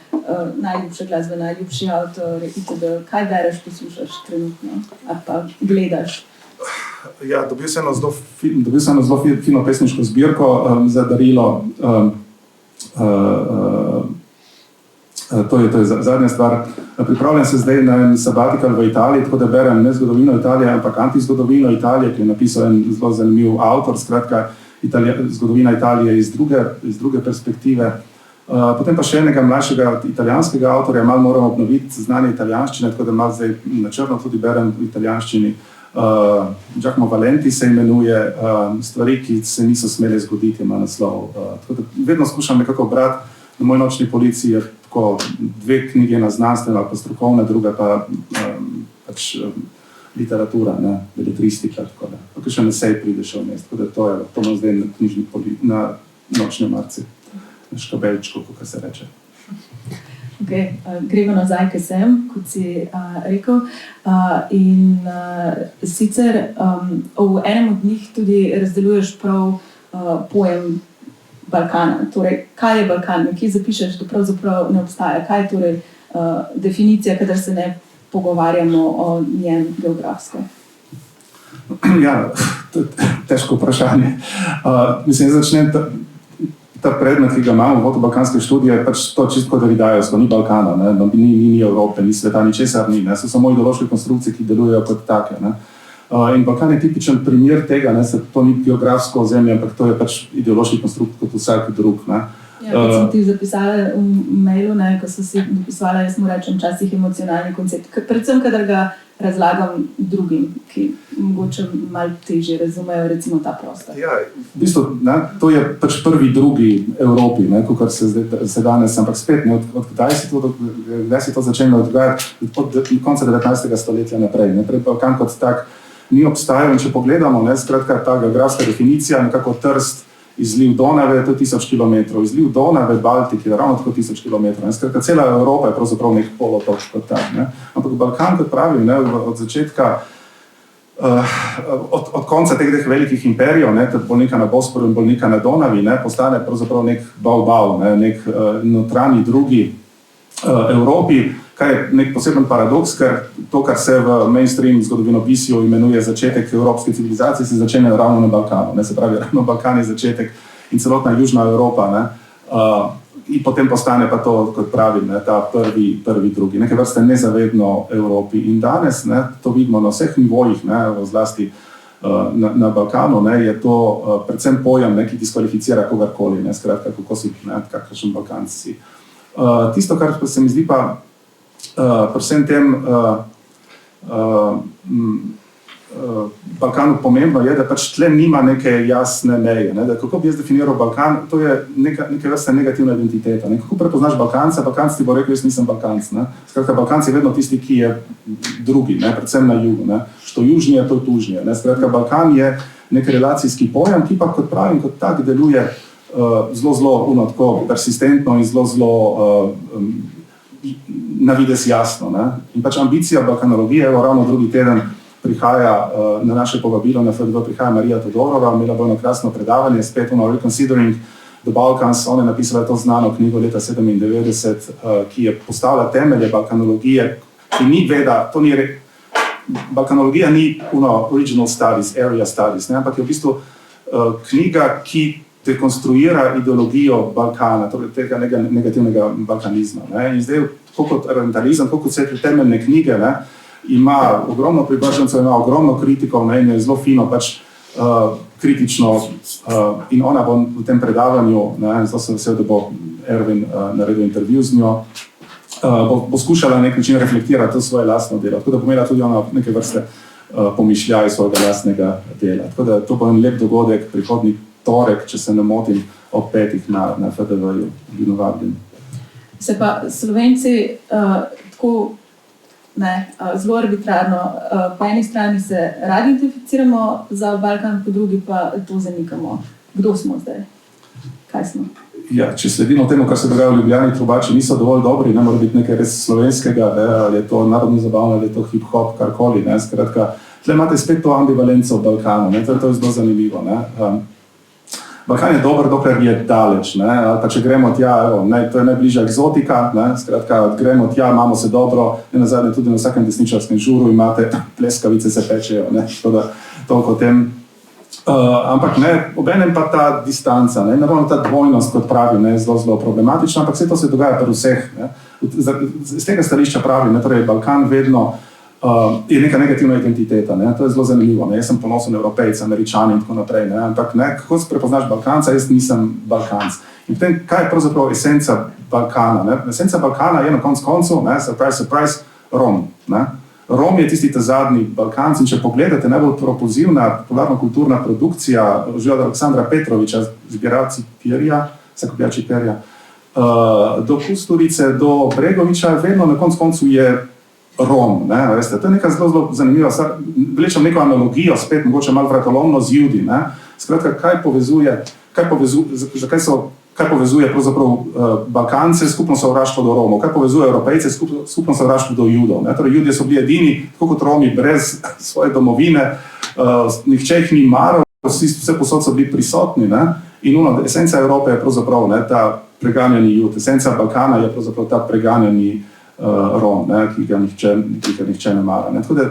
najljubša glasba, najljubši avtor, itd. Kaj bereš, poslušaš trenutno, ali pa gledaš? Ja, dobil sem eno zelo fino pesniško zbirko za darilo. To je zadnja stvar. Pripravljam se zdaj na en sabatikal v Italiji, tako da berem ne zgodovino Italije, ampak antizgodovino Italije, ki je napisal en zelo zanimiv avtor, skratka zgodovina Italije iz druge perspektive. Potem pa še enega mlajšega italijanskega avtorja, malo moram obnoviti znanje italijanščine, tako da malo zdaj načrtno tudi berem v italijanščini. Giacomo Valenti se imenuje, stvari, ki se niso smele zgoditi, ima naslov. Tako da vedno skušam nekako brati. Na Moj nočni policiji je tako 2 knjige, ena znanstvena ali pa strokovna, druga pa pač literatura, ne, beletristika, tako da. Pa še esej pride še vmes, tako da to imam zdaj na knjižni na nočni marci, na škabelčku, kako se reče. Okay. Gremo nazaj k sem, kot si rekel. In sicer v enem od njih tudi razdeljuješ prav pojem Balkana. Torej, kaj je Balkan? Nekje zapišeš, da pravzaprav ne obstaja. Kaj je torej definicija, kadar se ne pogovarjamo o njem geografsko? Ja, to je težko vprašanje. Mislim, začnem ta predmet, ki ga imamo, vodobalkanske študije, pač to čisto davidajevsko, ni Balkana, ne? Ni Evrope, ni sveta, ni česar ni, ne? So samo ideološke konstrukcije, ki delujejo kot take, ne? In Balkan je tipičen primer tega, ne? To ni geografsko ozemlje, ampak to je pač ideološki konstrukt kot vsak drug, ne? Ja, kot sem ti zapisala v mailu, ne, ko so si dopisovala, jaz mu rečem včasih emocionalni koncept, predvsem, kadar ga razlagam drugim, ki mogoče malo težje razumejo recimo ta prostor. Ja, v bistvu, ne, to je pač prvi, drugi Evropi, ne, kot se danes, ampak spet, ne, od kdaj si to začelo odgajati, od konca 19. stoletja naprej, ne, prej Balkan kot tak ni obstajal in če pogledamo, ne, skratka ta geografska definicija, nekako Trst, izliv Donave, to je 1000 kilometrov, izliv Donave, Baltik je ravno tako 1000 kilometrov. Skratka, cela Evropa je pravzaprav nek polotok kot tak. Ne? Ampak Balkan, kot pravim, ne, od začetka, od konca teh velikih imperijev, ne, bolnika na Bosporu in bolnika na Donavi, ne, postane pravzaprav nek bal, ne, nek notranji drugi Evropi, kaj je nek poseben paradoks, ker to, kar se v mainstream zgodovinopisju imenuje začetek evropske civilizacije, se začne ravno na Balkanu. Ne? Se pravi, ravno Balkan je začetek in celotna Južna Evropa. Ne? In potem postane pa to, kot pravim, ne, ta prvi, drugi. Neke vrste nezavedno Evropi. In danes, ne, to vidimo na vseh nivojih, ne, zlasti na Balkanu, ne, je to predvsem pojem, ne, ki diskvalificira kogarkoli. Ne? Skratka, kako si, ne, kakšen Balkanci si. Tisto, kar se mi zdi pa predvsem tem Balkanu pomembno je, da pač tle nima neke jasne meje. Ne? Da kako bi jaz definiral Balkan, to je neka vrsta negativna identiteta. Ne? Kako prepoznaš Balkanca? Balkanc ti bo rekel, jaz nisem Balkanc. Ne? Skratka, Balkanc je vedno tisti, ki je drugi, ne? Predvsem na jugu. Ne? Što južnije, to tužnije. Ne? Skratka, Balkan je nek relacijski pojem, ki pa, kot pravim, kot tak deluje zelo tako persistentno in zelo na vides jasno. Ne? In pač ambicija balkanologije, ravno drugi teden prihaja na naše povabilo, na FDV prihaja Marija Todorova, imela bo eno krasno predavanje, spet ono Reconsidering the Balkans, ona je napisala to znano knjigo leta 1997, ki je postavila temelje balkanologije, ki ni veda, to ni balkanologija ni original studies, area studies, ne? Ampak je v bistvu knjiga, ki dekonstruira ideologijo Balkana, torej tega negativnega balkanizma. Ne? In zdaj, tako kot orientalizem, tako kot vse te temeljne knjige, ne, ima ogromno privržencev, ima ogromno kritikov, ne, in je zelo fino, pač kritično, in ona bo v tem predavanju, ne, zelo sem vesel, da bo Ervin naredil intervju z njo, bo skušala na nek način reflektirati to svoje lastno delo, tako da bo imela tudi ona neke vrste pomišljaj svojega lastnega dela. Tako da to bo en lep dogodek, prihodnji torek, če se ne motim, ob 5 na FDV-ju, vidno vabljen. Se pa Slovenci tako zelo arbitrarno, po eni strani se radi identificiramo za Balkan, po drugi pa to zanikamo. Kdo smo zdaj? Kaj smo? Ja, če sledimo temu, kar se dogaja v Ljubljani, trubači niso dovolj dobri, ne mora biti nekaj res slovenskega, ne, ali je to narodno zabavno, ali je to hip-hop, karkoli. Ne, skratka, tle imate spet to ambivalenco v Balkanu, ne, to je zelo zanimivo. Ne. Balkan je dober, dokler je daleč, ne, ali pa če gremo tja, to je najbližja egzotika, ne, skratka, gremo tja, imamo se dobro, in nazadnje tudi na vsakem desničarskem žuru imate pleskavice se pečejo, ne, tako da toliko o tem. Ampak ne, obenem pa ta distanca, ne ravno ta dvojnost, kot pravi, ne, zelo problematična, ampak vse to se dogaja pri vseh. Ne. Z tega stališča pravi, ne, torej Balkan vedno je neka negativna identiteta. Ne? To je zelo zanimivo. Ne? Jaz sem ponosen Evropejc, Američan in tako naprej. Ne? Ampak ne, kako se prepoznaš Balkanca, jaz nisem Balkanc. In potem, kaj je pravzaprav esenca Balkana? Ne? Esenca Balkana je na koncu, surprise, Rom. Ne? Rom je tisti zadnji Balkanc in če pogledate najbolj propulzivna popularno-kulturna produkcija od Aleksandra Petroviča, zbiralci Pirja, sakopljači Perja, do Kusturice, do Bregoviča, vedno na koncu je Rom. Ne? Veste, to je neka zelo zanimiva stvar. Vlečem neko analogijo, spet mogoče malo vratolomno z Judi. Ne? Skratka, kaj povezuje pravzaprav Balkance, skupno sovraštvo do Romov, kaj povezuje Evropejce, skupno sovraštvo do Judov. Ne? Torej, Judje so bili edini, tako kot Romi, brez svoje domovine, nihče jih ni maral, vse posod so bili prisotni. Ne? In esenca Evrope je pravzaprav ta preganjeni Jud, esenca Balkana je pravzaprav ta preganjeni Rom, ne? Ki ga nihče ne mara. Ne? Tako da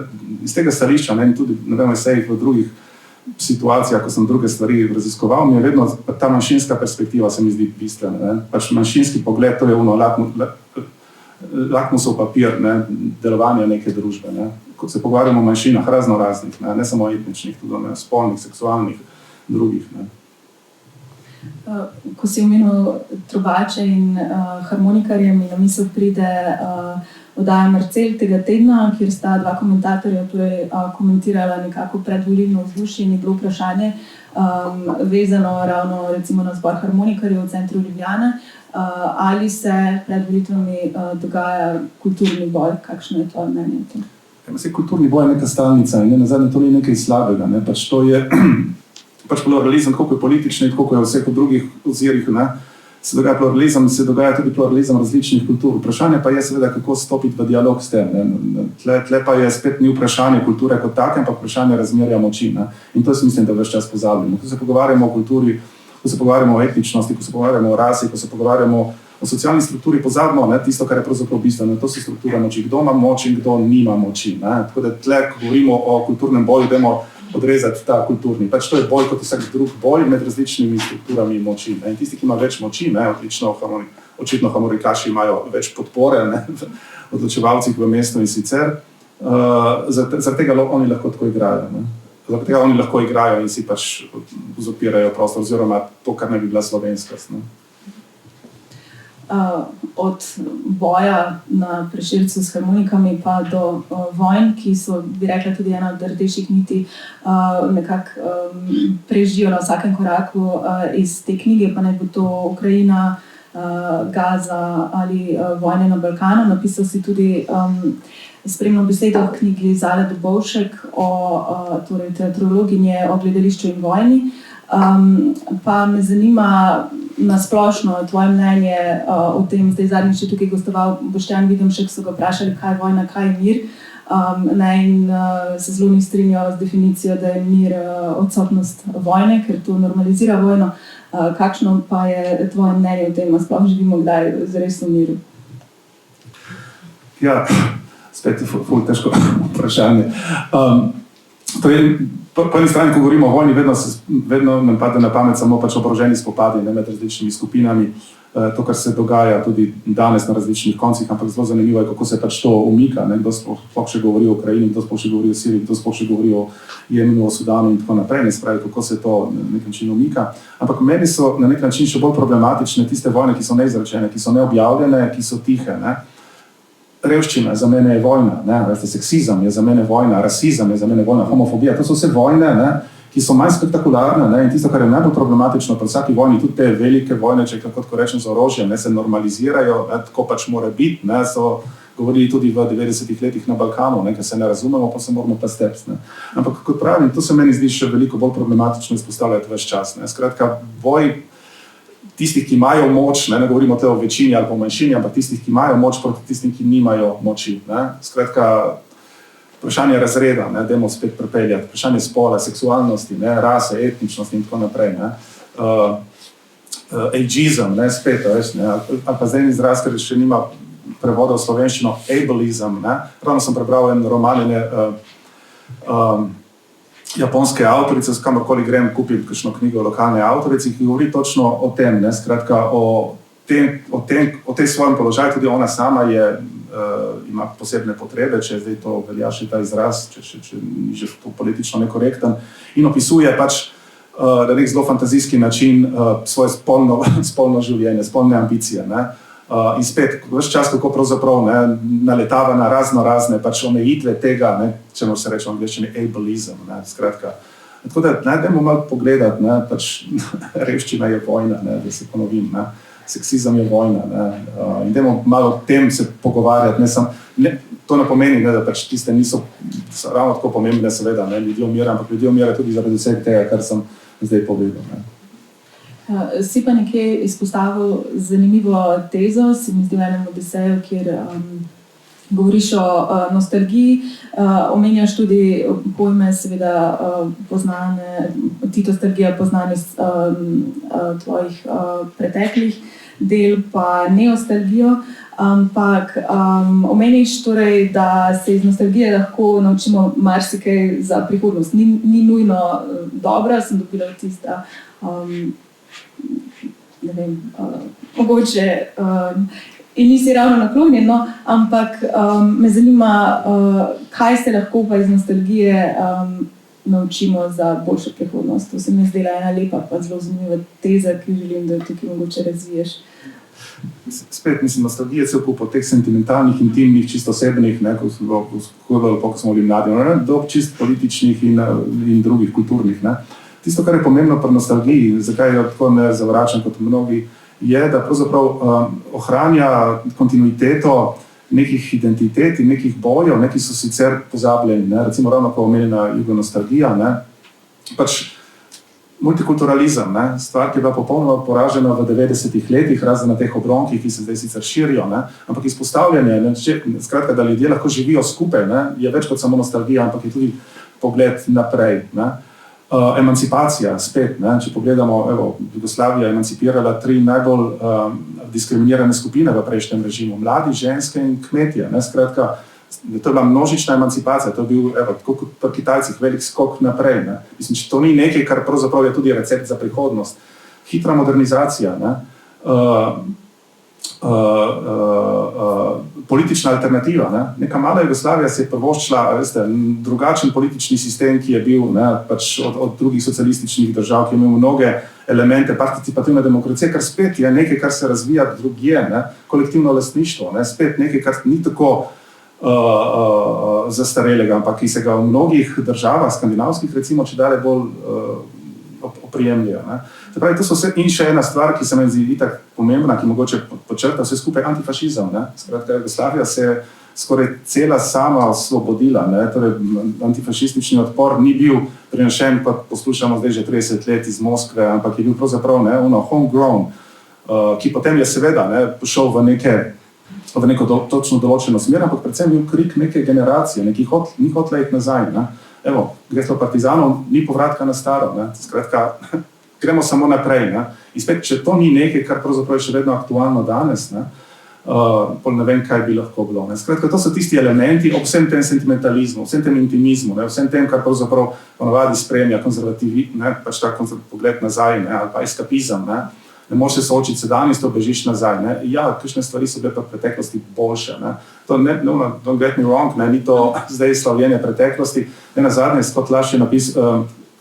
iz tega stališča, ne? In tudi v drugih situacijah, ko sem druge stvari raziskoval, mi je vedno ta manjšinska perspektiva se mi zdi bistvena. Ne? Pač manjšinski pogled, to je lakmusov papir, ne? Delovanja neke družbe. Ne? Ko se pogovarjamo o manjšinah raznoraznih, ne samo etničnih, tudi spolnih, seksualnih, drugih. Ne? Ko si omenil trubače in harmonikarje, mi na misel pride oddaja Marcel tega tedna, kjer sta dva komentatorja komentirala nekako predvolilno vzdušje in je bilo vprašanje vezano ravno recimo na zbor harmonikarjev v centru Ljubljane, ali se pred volitvami dogaja kulturni boj, kakšno je tvoje mnenje o tem? Kulturni boj je neka stalnica in nazadnje to ni nekaj slabega. Ne? Pač to je pluralizem, koliko je politični, koliko je vseh v drugih ozirih, ne? Se dogaja pluralizem, se dogaja tudi pluralizem različnih kultur. Vprašanje pa je seveda, kako stopiti v dialog s tem. Ne? Tle pa je spet ni vprašanje kulture kot take, ampak vprašanje razmerja moči. Ne? In to mislim, da ves čas pozabljamo. Ko se pogovarjamo o kulturi, ko se pogovarjamo o etničnosti, ko se pogovarjamo o rasi, ko se pogovarjamo o socialni strukturi, pozabimo, ne? Tisto, kar je pravzaprav bistveno, to so strukture moči. Kdo ima moč in kdo nima moči. Ne? Tako da tle, ko govorimo o kulturnem boju, dajmo odrezati ta kulturni. Pač to je boj kot vsak drug boj med različnimi strukturami moči. Ne? In tisti, ki ima več moči, ne? Očitno harmonikaši imajo več podpore, ne? Odločevalcih v mestu in sicer, zaradi tega oni lahko tako igrajo. Ne? Zaradi tega oni lahko igrajo in si pač uzurpirajo prostor, oziroma to, kar ne bi bila slovenskost. Ne? Od boja na Prešercu s harmonikami pa do vojn, ki so, bi rekla, tudi ena od rdečih niti, nekako prežijo na vsakem koraku iz te knjige, pa naj bo to Ukrajina, Gaza ali vojne na Balkanu. Napisal si tudi spremno besedo v knjigi Zale Dobovšek o teatrologinje o gledališču in vojni. Pa me zanima na splošno tvoje mnenje o tem. Zdaj zadnjič je tukaj gostoval Boštjan Videmšek, so ga vprašali, kaj je vojna, kaj je mir. In se zelo ni strinjal z definicijo, da je mir odsotnost vojne, ker to normalizira vojno. Kakšno pa je tvoje mnenje o tem, sploh živimo kdaj zares v miru? Ja, spet je ful težko vprašanje. To je, po eni strani, ko govorimo o vojni, vedno nam pade na pamet samo pač oboroženi spopadi, ne, med različnimi skupinami. To, kar se dogaja tudi danes na različnih koncih, ampak zelo zanimivo je, kako se pač to umika. Ne, kdo sploh še govori o Ukrajini, kdo sploh še govori o Siriji, kdo sploh še govori o Jemenu, o Sudanu in tako naprej. Ne spravi, kako se to na nek način umika. Ampak meni so na nek način še bolj problematične tiste vojne, ki so neizrečene, ki so neobjavljene, ki so tihe. Ne. Revščina za mene je vojna, ne? Seksizem je za mene vojna, rasizem je za mene vojna, homofobija, to so vse vojne, ne? Ki so manj spektakularne, ne? In tisto, kar je najbolj problematično pri vsaki vojni, tudi te velike vojne, če lahko rečem z orožjem, ne, se normalizirajo, ne? Tako pač mora biti, ne? So govorili tudi v 90-ih letih na Balkanu, ne? Ker se ne razumemo, pa se moramo pa steps. Ne? Ampak kot pravim, to se meni zdi še veliko bolj problematično izpostavljati ves čas. Ne? Skratka, boj tistih, ki imajo moč, ne govorimo o večini ali po manjšini, ampak tistih, ki imajo moč proti tistim, ki nimajo moči. Ne. Skratka, vprašanje razreda, ne, dajmo spet prepeljati, vprašanje spola, seksualnosti, ne, rase, etničnosti in tako naprej. Ageism, ne, spet, veš, ne, ali pa zdaj izraz, ker še nima prevoda v slovenščino, ableism. Ne. Ravno sem prebral en roman, japonske avtorice, s kamorkoli grem kupiti kakšno knjigo o lokalne avtorici, ki govori točno o tem, ne, skratka o tej svojem položaju, tudi ona sama je ima posebne potrebe, če zdaj to velja še ta izraz, če ni že to politično nekorekten, in opisuje pač na nek zelo fantazijski način svoje spolno življenje, spolne ambicije. Ne? In spet, vse čas, kako pravzaprav naletava na razne pač omejitve tega, ne? Če se reče v angleščini ableism, ne? Skratka. Tako da najdemo malo pogledati, ne? Pač revščina je vojna, ne? Da se ponovim, ne? Seksizem je vojna, ne? In dajmo malo o tem se pogovarjati, to ne pomeni, ne, da pač tiste niso ravno tako pomembne, seveda, ne? Ljudje umirajo, ampak ljudje umirajo tudi zaradi vsega tega, kar sem zdaj povedal. Ne? Si pa nekje izpostavil zanimivo tezo, se mi zdi v enem od esejev, kjer govoriš o nostalgiji, omenjaš tudi pojme, seveda poznane, nostalgija poznane iz tvojih preteklih del, pa neostalgijo, ampak omeniš torej, da se iz nostalgije lahko naučimo marsikaj za prihodnost. Ni nujno dobra, sem dobila tista, ne vem, mogoče in nisi ravno naklonjen, no, ampak me zanima, kaj se lahko pa iz nostalgije naučimo za boljšo prihodnost. To se mi je zdela ena lepa pa zelo zanimiva teza, ki želim, da jo tukaj mogoče razviješ. Spet, mislim, nostalgija cel kup teh sentimentalnih, intimnih, čisto osebnih, ko smo bili mladi, do čist političnih in drugih kulturnih. Ne. Tisto, kar je pomembno pri nostalgiji, zakaj jo tako ne zavračam kot mnogi, je, da pravzaprav ohranja kontinuiteto nekih identitet in nekih bojev, neki so sicer pozabljeni, ne. Recimo ravno ko omenjena jugonostalgija, ne. Pač multikulturalizem, ne, stvar, ki je bila popolnoma poražena v 90-ih letih, razen na teh obronkih, ki se zdaj sicer širijo, ne, ampak izpostavljanje, ne, skratka, da ljudje lahko živijo skupaj, ne, je več kot samo nostalgija, ampak je tudi pogled naprej. Ne. Emancipacija, spet, ne, če pogledamo, Jugoslavija je emancipirala 3 najbolj diskriminirane skupine v prejšnjem režimu, mladi, ženske in kmetje, ne, skratka, to je bila množična emancipacija, to je bil, tako kot pri Kitajcih, velik skok naprej. Ne. Mislim, če to ni nekaj, kar pravzaprav je tudi recept za prihodnost. Hitra modernizacija, ne. Politična alternativa. Ne. Neka mala Jugoslavija se je prvoščila, veste, drugačen politični sistem, ki je bil, ne, pač od drugih socialističnih držav, ki je imel mnoge elemente participativne demokracije, kar spet je nekaj, kar se razvija drugje, ne. Kolektivno lastništvo, ne. Spet nekaj, kar ni tako zastarelega, ampak ki se ga v mnogih državah, skandinavskih recimo, če dalje bolj oprijemljajo. Se pravi, to so vse, in še ena stvar, ki se mi zdi itak pomembna, ki mogoče počrta vse skupaj, antifašizem. Ne? Skratka, Jugoslavija se je skoraj cela sama osvobodila, ne? Torej, antifašistični odpor ni bil prenešen, kot poslušamo zdaj že 30 let iz Moskve, ampak je bil pravzaprav homegrown, ki potem je seveda šel v neko točno določeno smer, ampak predvsem bil krik neke generacije, ni hotela iti nazaj. Ne? Evo, gesto partizanov ni povratka na staro, ne? Skratka, gremo samo naprej. Ne? In spet, če to ni nekaj, kar pravzaprav je še vedno aktualno danes, ne? Pol ne vem, kaj bi lahko bilo. Ne? Skratka, to so tisti elementi ob vsem tem sentimentalizmu, vsem tem intimizmu, ne? Vsem tem, kar pravzaprav ponavadi spremlja konzervativizem, ne? Pač ta pogled nazaj, ne? Ali pa eskapizem, ne moreš se soočiti sedanjost, bežiš nazaj. Ne? Ja, kakšne stvari so bile pa v preteklosti boljše. Ne? To don't get me wrong, ne? Ni to zdaj slavljenje preteklosti. Ne nazadnje,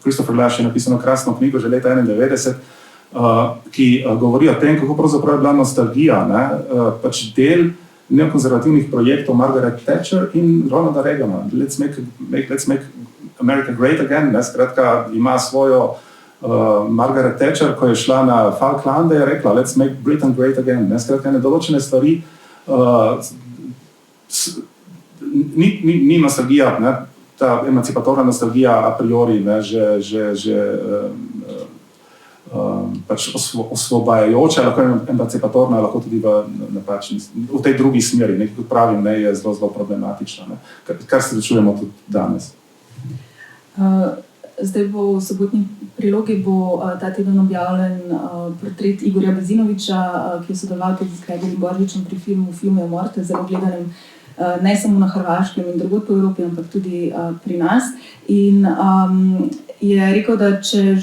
Christopher Lasch je napisal krasno knjigo že leta 1991, ki govori o tem, kako pravzaprav je bila nostalgija, ne? Pač del neokonzervativnih projektov Margaret Thatcher in Ronalda Reagana. Let's make America great again. Ne? Skratka, ima svojo Margaret Thatcher, ko je šla na Falklande, je rekla, let's make Britain great again. Ne? Skratka, nedoločene stvari, ni nostalgija, ne? Ta emancipatorna nostalgija a priori, ne? Pač osvobajajoča, lahko emancipatorna, lahko tudi v tej drugi smeri, nekaj kot pravim, ne? Je zelo, zelo problematična, ne? Kar srečujemo tudi danes. Zdaj v sobotni prilogi bo ta teden objavljen portret Igorja Bezinoviča, ki je sodeloval tudi s Gregorjem Božičem pri filmu Fiume morte, zelo gledanem ne samo na Hrvaškem in drugod po Evropi, ampak tudi pri nas. In je rekel, da če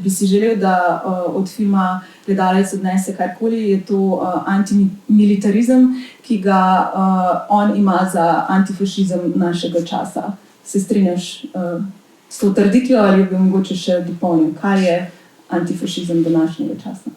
bi si želel, da od filma gledalec odnese karkoli, je to antimilitarizem, ki ga on ima za antifašizem našega časa. Se strinjaš s to trditvijo ali bi mogoče še dopolnil, kaj je antifašizem današnjega časa?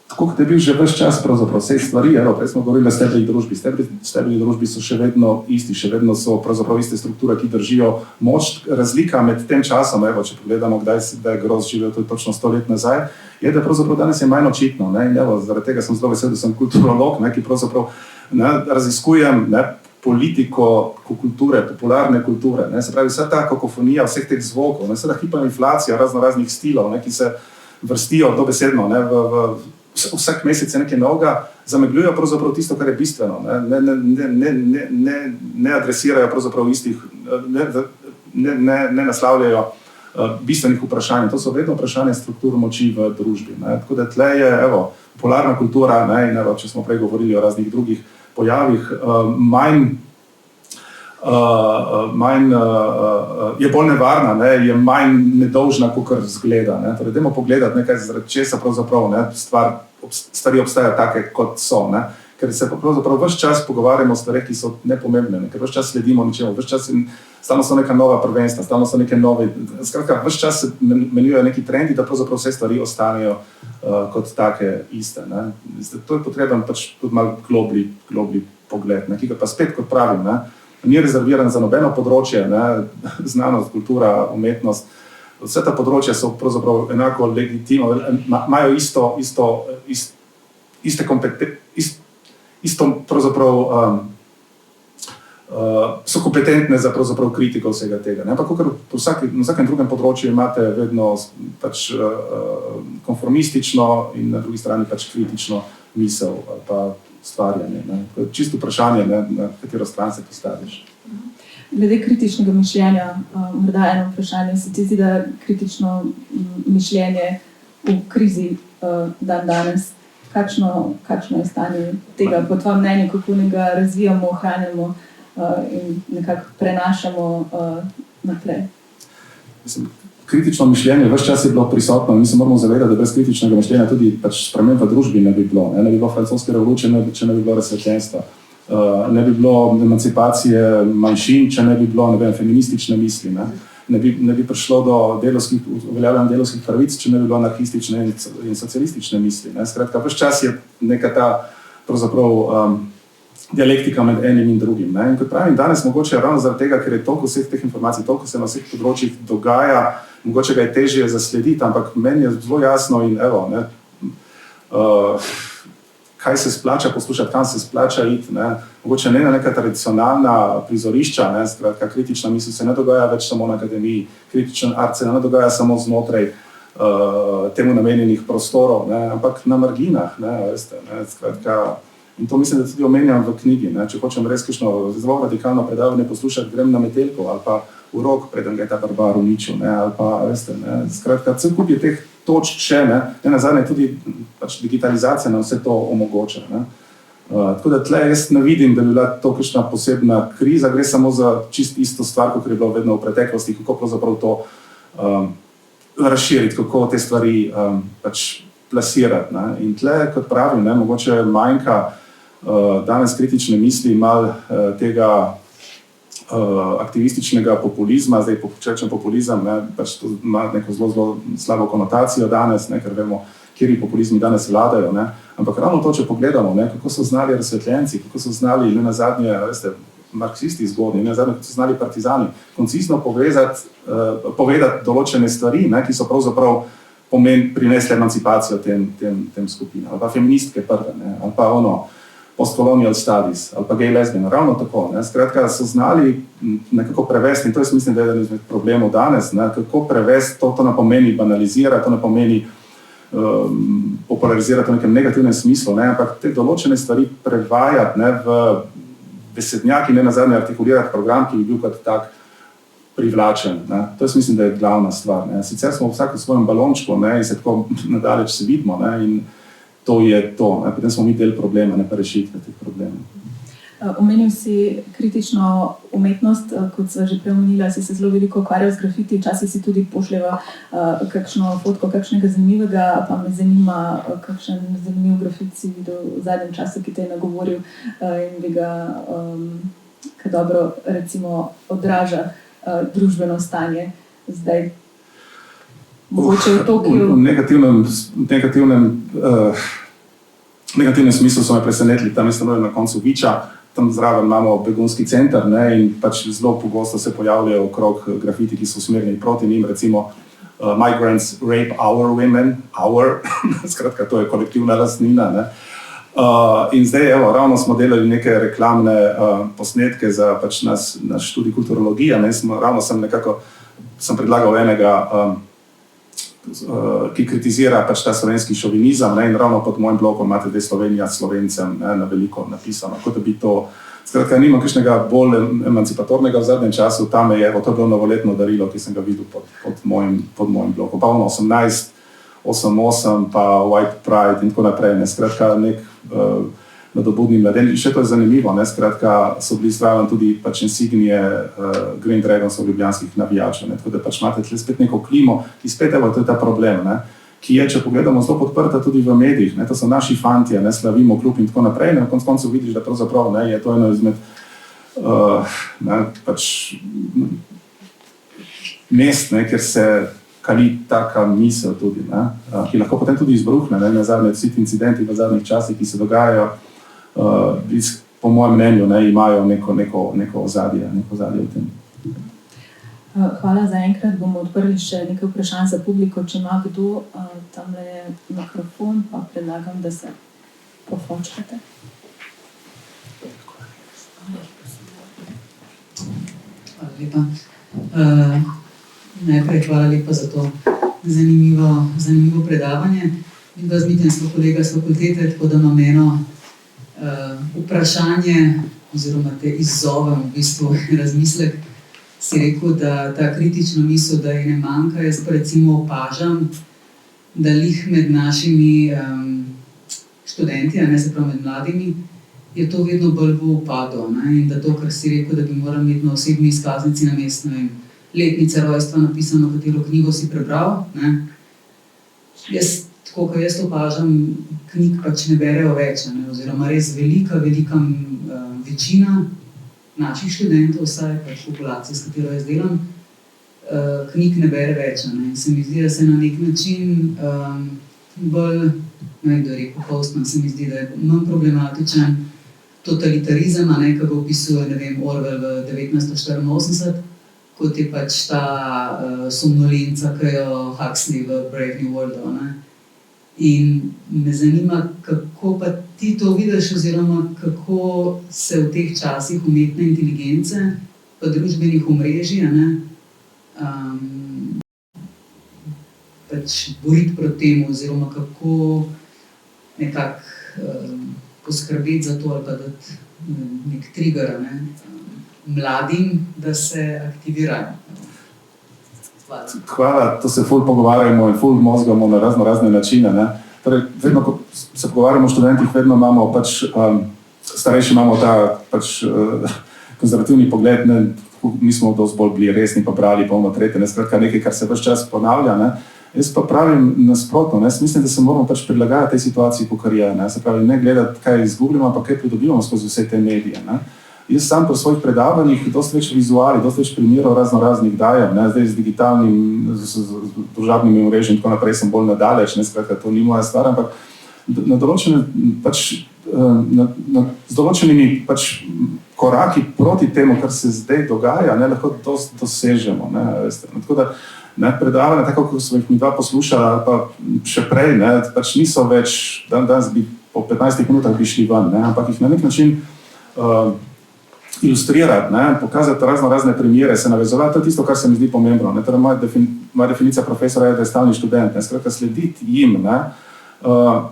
Tako kot je bil že ves čas pravzaprav vse stvari, prej smo govorili o stebljih družbi. Stebljih družbi so še vedno isti, še vedno so pravzaprav iste strukture, ki držijo moč. Razlika med tem časom, če pogledamo, kdaj je Gross živel, to je točno 100 let nazaj, je, da pravzaprav danes je manj očitno. In zaradi tega sem zelo vesel, da sem kulturolog, ki pravzaprav raziskujem politiko kulture, popularne kulture. Se pravi, vsa ta kakofonija vseh teh zvokov, vsa ta hiperinflacija raznih stilov, ki se vrstijo dobesedno vsak mesec je nekaj novega, zamegljujejo pravzaprav tisto, kar je bistveno. Ne adresirajo pravzaprav istih, ne naslavljajo bistvenih vprašanj. To so vedno vprašanje struktur moči v družbi. Tako da tle je popularna kultura, in če smo prej govorili o raznih drugih pojavih, je bolj nevarna, je manj nedolžna, kakor zgleda. Torej, dajmo pogledati nekaj, zaradi česa pravzaprav stvari obstajajo take, kot so. Ker se pravzaprav ves čas pogovarjamo o stvareh, ki so nepomembne, ker ves čas sledimo ničemu, ves čas stalno so neka nova prvenstva, stalno so neke nove, skratka, ves čas se menjujejo neki trendi, da pravzaprav vse stvari ostanejo kot take iste. To je potreben tudi malo globli pogled, ki ga pa spet, kot pravim, ni rezerviran za nobeno področje, znanost, kultura, umetnost. Vse ta področja so pravzaprav enako legitimno, imajo so kompetentne za pravzaprav kritiko vsega tega. Ampak na vsakem drugem področju imate vedno konformistično in na drugi strani kritično misel ali pa stvarjanje. Čisto vprašanje, na katero stran se postaviš. Glede kritičnega mišljenja, morda eno vprašanje. Se ti zdi, da kritično mišljenje v krizi dan danes, kakšno je stanje tega, po tvojem mnenju, kako ga razvijamo, ohranjamo in nekako prenašamo naprej? Kritično mišljenje ves čas je bilo prisotno. Mi se moramo zavedati, da brez kritičnega mišljenja tudi sprememb v družbi ne bi bilo. Ne bi bilo francoske revolucije, če ne bi bilo razsvetljenstva. Ne bi bilo emancipacije manjšin, če ne bi bilo feministične misli. Ne bi prišlo do uveljavljanja delavskih pravic, če ne bi bilo anarhistične in socialistične misli. Skratka, ves čas je neka ta pravzaprav dialektika med enim in drugim. In kot pravim, danes mogoče ravno zaradi tega, ker je toliko vseh teh informacij, toliko se na vseh področjih dogaja, mogoče ga je težje zaslediti, ampak meni je zelo jasno in kaj se splača poslušati, kam se splača iti. Mogoče ne na neka tradicionalna prizorišča, skratka, kritična misel se ne dogaja več samo na akademiji, kritičen art se ne dogaja samo znotraj temu namenjenih prostorov, ampak na marginah, veste, skratka. In to mislim, da tudi omenjam v knjigi. Če hočem res kakšno zelo radikalno predavanje poslušati, grem na Metelkov ali pa v Rog, preden ga je ta barbar uničil, ali pa, veste, skratka, cel kup je teh točk še, nazadnje tudi digitalizacija nam vse to omogoča. Tako da tle jaz ne vidim, da bi bila to kakšna posebna kriza, gre samo za čist isto stvar, kot je bilo vedno v preteklosti, kako pravzaprav to razširiti, kako te stvari plasirati. In tle, kot pravim, mogoče manjka danes kritične misli, malo tega aktivističnega populizma, zdaj počečen populizem, to ima neko zelo slabo konotacijo danes, ker vemo, kjeri populizmi danes vladajo, ampak ravno to, če pogledamo, kako so znali razsvetljenci, kako so znali, ne nazadnje, veste, marksisti zgodni, ne nazadnje, kako so znali partizani, koncizno povedati določene stvari, ki so pravzaprav prinesle emancipacijo tem skupinam, ali pa feministke prve, ali pa post-colonial studies, ali pa gay lesbian, ravno tako. Skratka, so znali nekako prevesti, in to jaz mislim, da je eden izmed problemov danes, kako prevesti, to ne pomeni banalizirati, to ne pomeni popularizirati v nekem negativnem smislu, ampak te določene stvari prevajati v besednjak in ne nazadnje artikulirati program, ki bi bil kot tak privlačen. To jaz mislim, da je glavna stvar. Sicer smo vsak v svojem balončku in se tako nadaleč se vidimo in to je to. Potem smo mi del problema, ne pa rešitve teh problemov. Omenil si kritično umetnost, kot sva že prej omenila, si se zelo veliko ukvarjal z grafiti, včasih si tudi pošljeva kakšno fotko, kakšnega zanimivega, pa me zanima, kakšen zanimiv grafit si videl v zadnjem času, ki te je nagovoril in bi ga, kaj dobro, recimo, odraža družbeno stanje zdaj. Mogoče v Tokiju. V negativnem smislu so me presenetili, tam je stanujem na koncu Viča, tam zraven imamo begunski center, ne, in pač zelo pogosto se pojavljajo okrog grafiti, ki so usmerjeni proti njim, recimo migrants rape our women, skratka, to je kolektivna lastnina, ne. In zdaj, evo, ravno smo delali neke reklamne posnetke za pač naš študij kulturologije, ne, sem predlagal enega, ki kritizira pač ta slovenski šovinizem, ne, in ravno pod mojim blogom imate zdaj Slovenija s Slovencem, ne, na veliko napisano, kot da bi to, skratka, nimam kakšnega bolj emancipatornega v zadnjem času, tam je, to je bilo novoletno darilo, ki sem ga videl pod mojim blogom, pa ono 1888, pa White Pride in tako naprej, ne, skratka, nek nadobudni mladen, in še to je zanimivo, ne, skratka, so bili zraven tudi pač insignije Green Dragonsov ljubljanskih navijačev, ne, tako da pač imate tle spet neko klimo, ki spet, evo, to je ta problem, ne, ki je, če pogledamo, zelo podprta tudi v medijih, ne, to so naši fantje, ne, slavimo klub in tako naprej, ne, na koncu vidiš, da pravzaprav, ne, je to eno izmed, ne, pač mest, ne, kjer se kali taka misel tudi, ne, ki lahko potem tudi izbruhne, ne, na zadnje vsi ti incidenti v zadnjih časih, ki se dogajajo, po mojem mnenju, ne, imajo neko ozadje v tem. Hvala za enkrat, bomo odprli še nekaj vprašanj za publiko, če ima kdo, tamle je mikrofon, pa predlagam, da se pofočkate. Hvala lepa. Najprej hvala lepa za to zanimivo predavanje. Midva z Mitjem sva kolega s fakultete, tako da imam eno vprašanje, oziroma te izzovem v bistvu razmislek. Si rekel, da ta kritična misel, da ji ne manjka, jaz pa recimo opažam, da lih med našimi študenti, ne se pravi med mladimi, je to vedno bolj v upadu, ne? In da to, kar si rekel, da bi moral imeti na osebni izkaznici namesto, ne vem, letnice rojstva napisano, katero knjigo si prebral, ne? Tako, kot jaz opažam, knjig pač ne berejo več, ne? Oziroma res velika večina naših študentov, vsaj pač populacije, s katero jaz delam, knjig ne bere več, ne? Se mi zdi, da se na nek način bolj, ne vem, da je rekel Postman, se mi zdi, da je manj problematičen totalitarizem, ne, ki ga opisuje, ne vem, Orwell v 1984, kot je pač ta somnolenca, ki jo Huxley v Brave New World, ne. In me zanima, kako pa ti to vidiš, oziroma kako se v teh časih umetne inteligence pa družbenih omrežij, ne, pač boriti proti temu, oziroma kako nekako poskrbeti za to, ali pa dati nek trigger, ne, mladim, da se aktivirajo. Hvala, to se ful pogovarjamo in ful mozgamo na razne načine, ne. Torej, vedno, ko se pogovarjamo o študentih, vedno imamo pač, starejši imamo ta pač konzervativni pogled, ne, mi smo dosti bolj bili resni, pa brali polno tretje, ne, skratka nekaj, kar se ves čas ponavlja, ne. Jaz pa pravim nasprotno, ne, mislim, da se moramo pač prilagajati tej situaciji, kakor je, ne, se pravi, ne gledati, kaj izgubljamo, pa kaj pridobivamo skozi vse te medije, ne. Jaz sam pri svojih predavanjih dosti več vizuali, dosti več primerov raznih dajem, ne, zdaj z digitalnim, z družabnimi omrežji in tako naprej sem bolj nadaleč, ne, skratka, to ni moja stvar, ampak na določene, pač, z določenimi pač koraki proti temu, kar se zdaj dogaja, ne, lahko dosti dosežemo, ne, veste, tako da, ne, predavanja, tako kot smo jih mi dva poslušala, pa še prej, ne, pač niso več, danes bi po 15 minutah bi šli ven, ne, ampak jih na nek način ilustrirati, ne, pokazati razne primere, se navezovati, to je tisto, kar se mi zdi pomembno, ne, torej moja definicija profesora je, da je stalni študent, ne, skratka slediti jim, ne.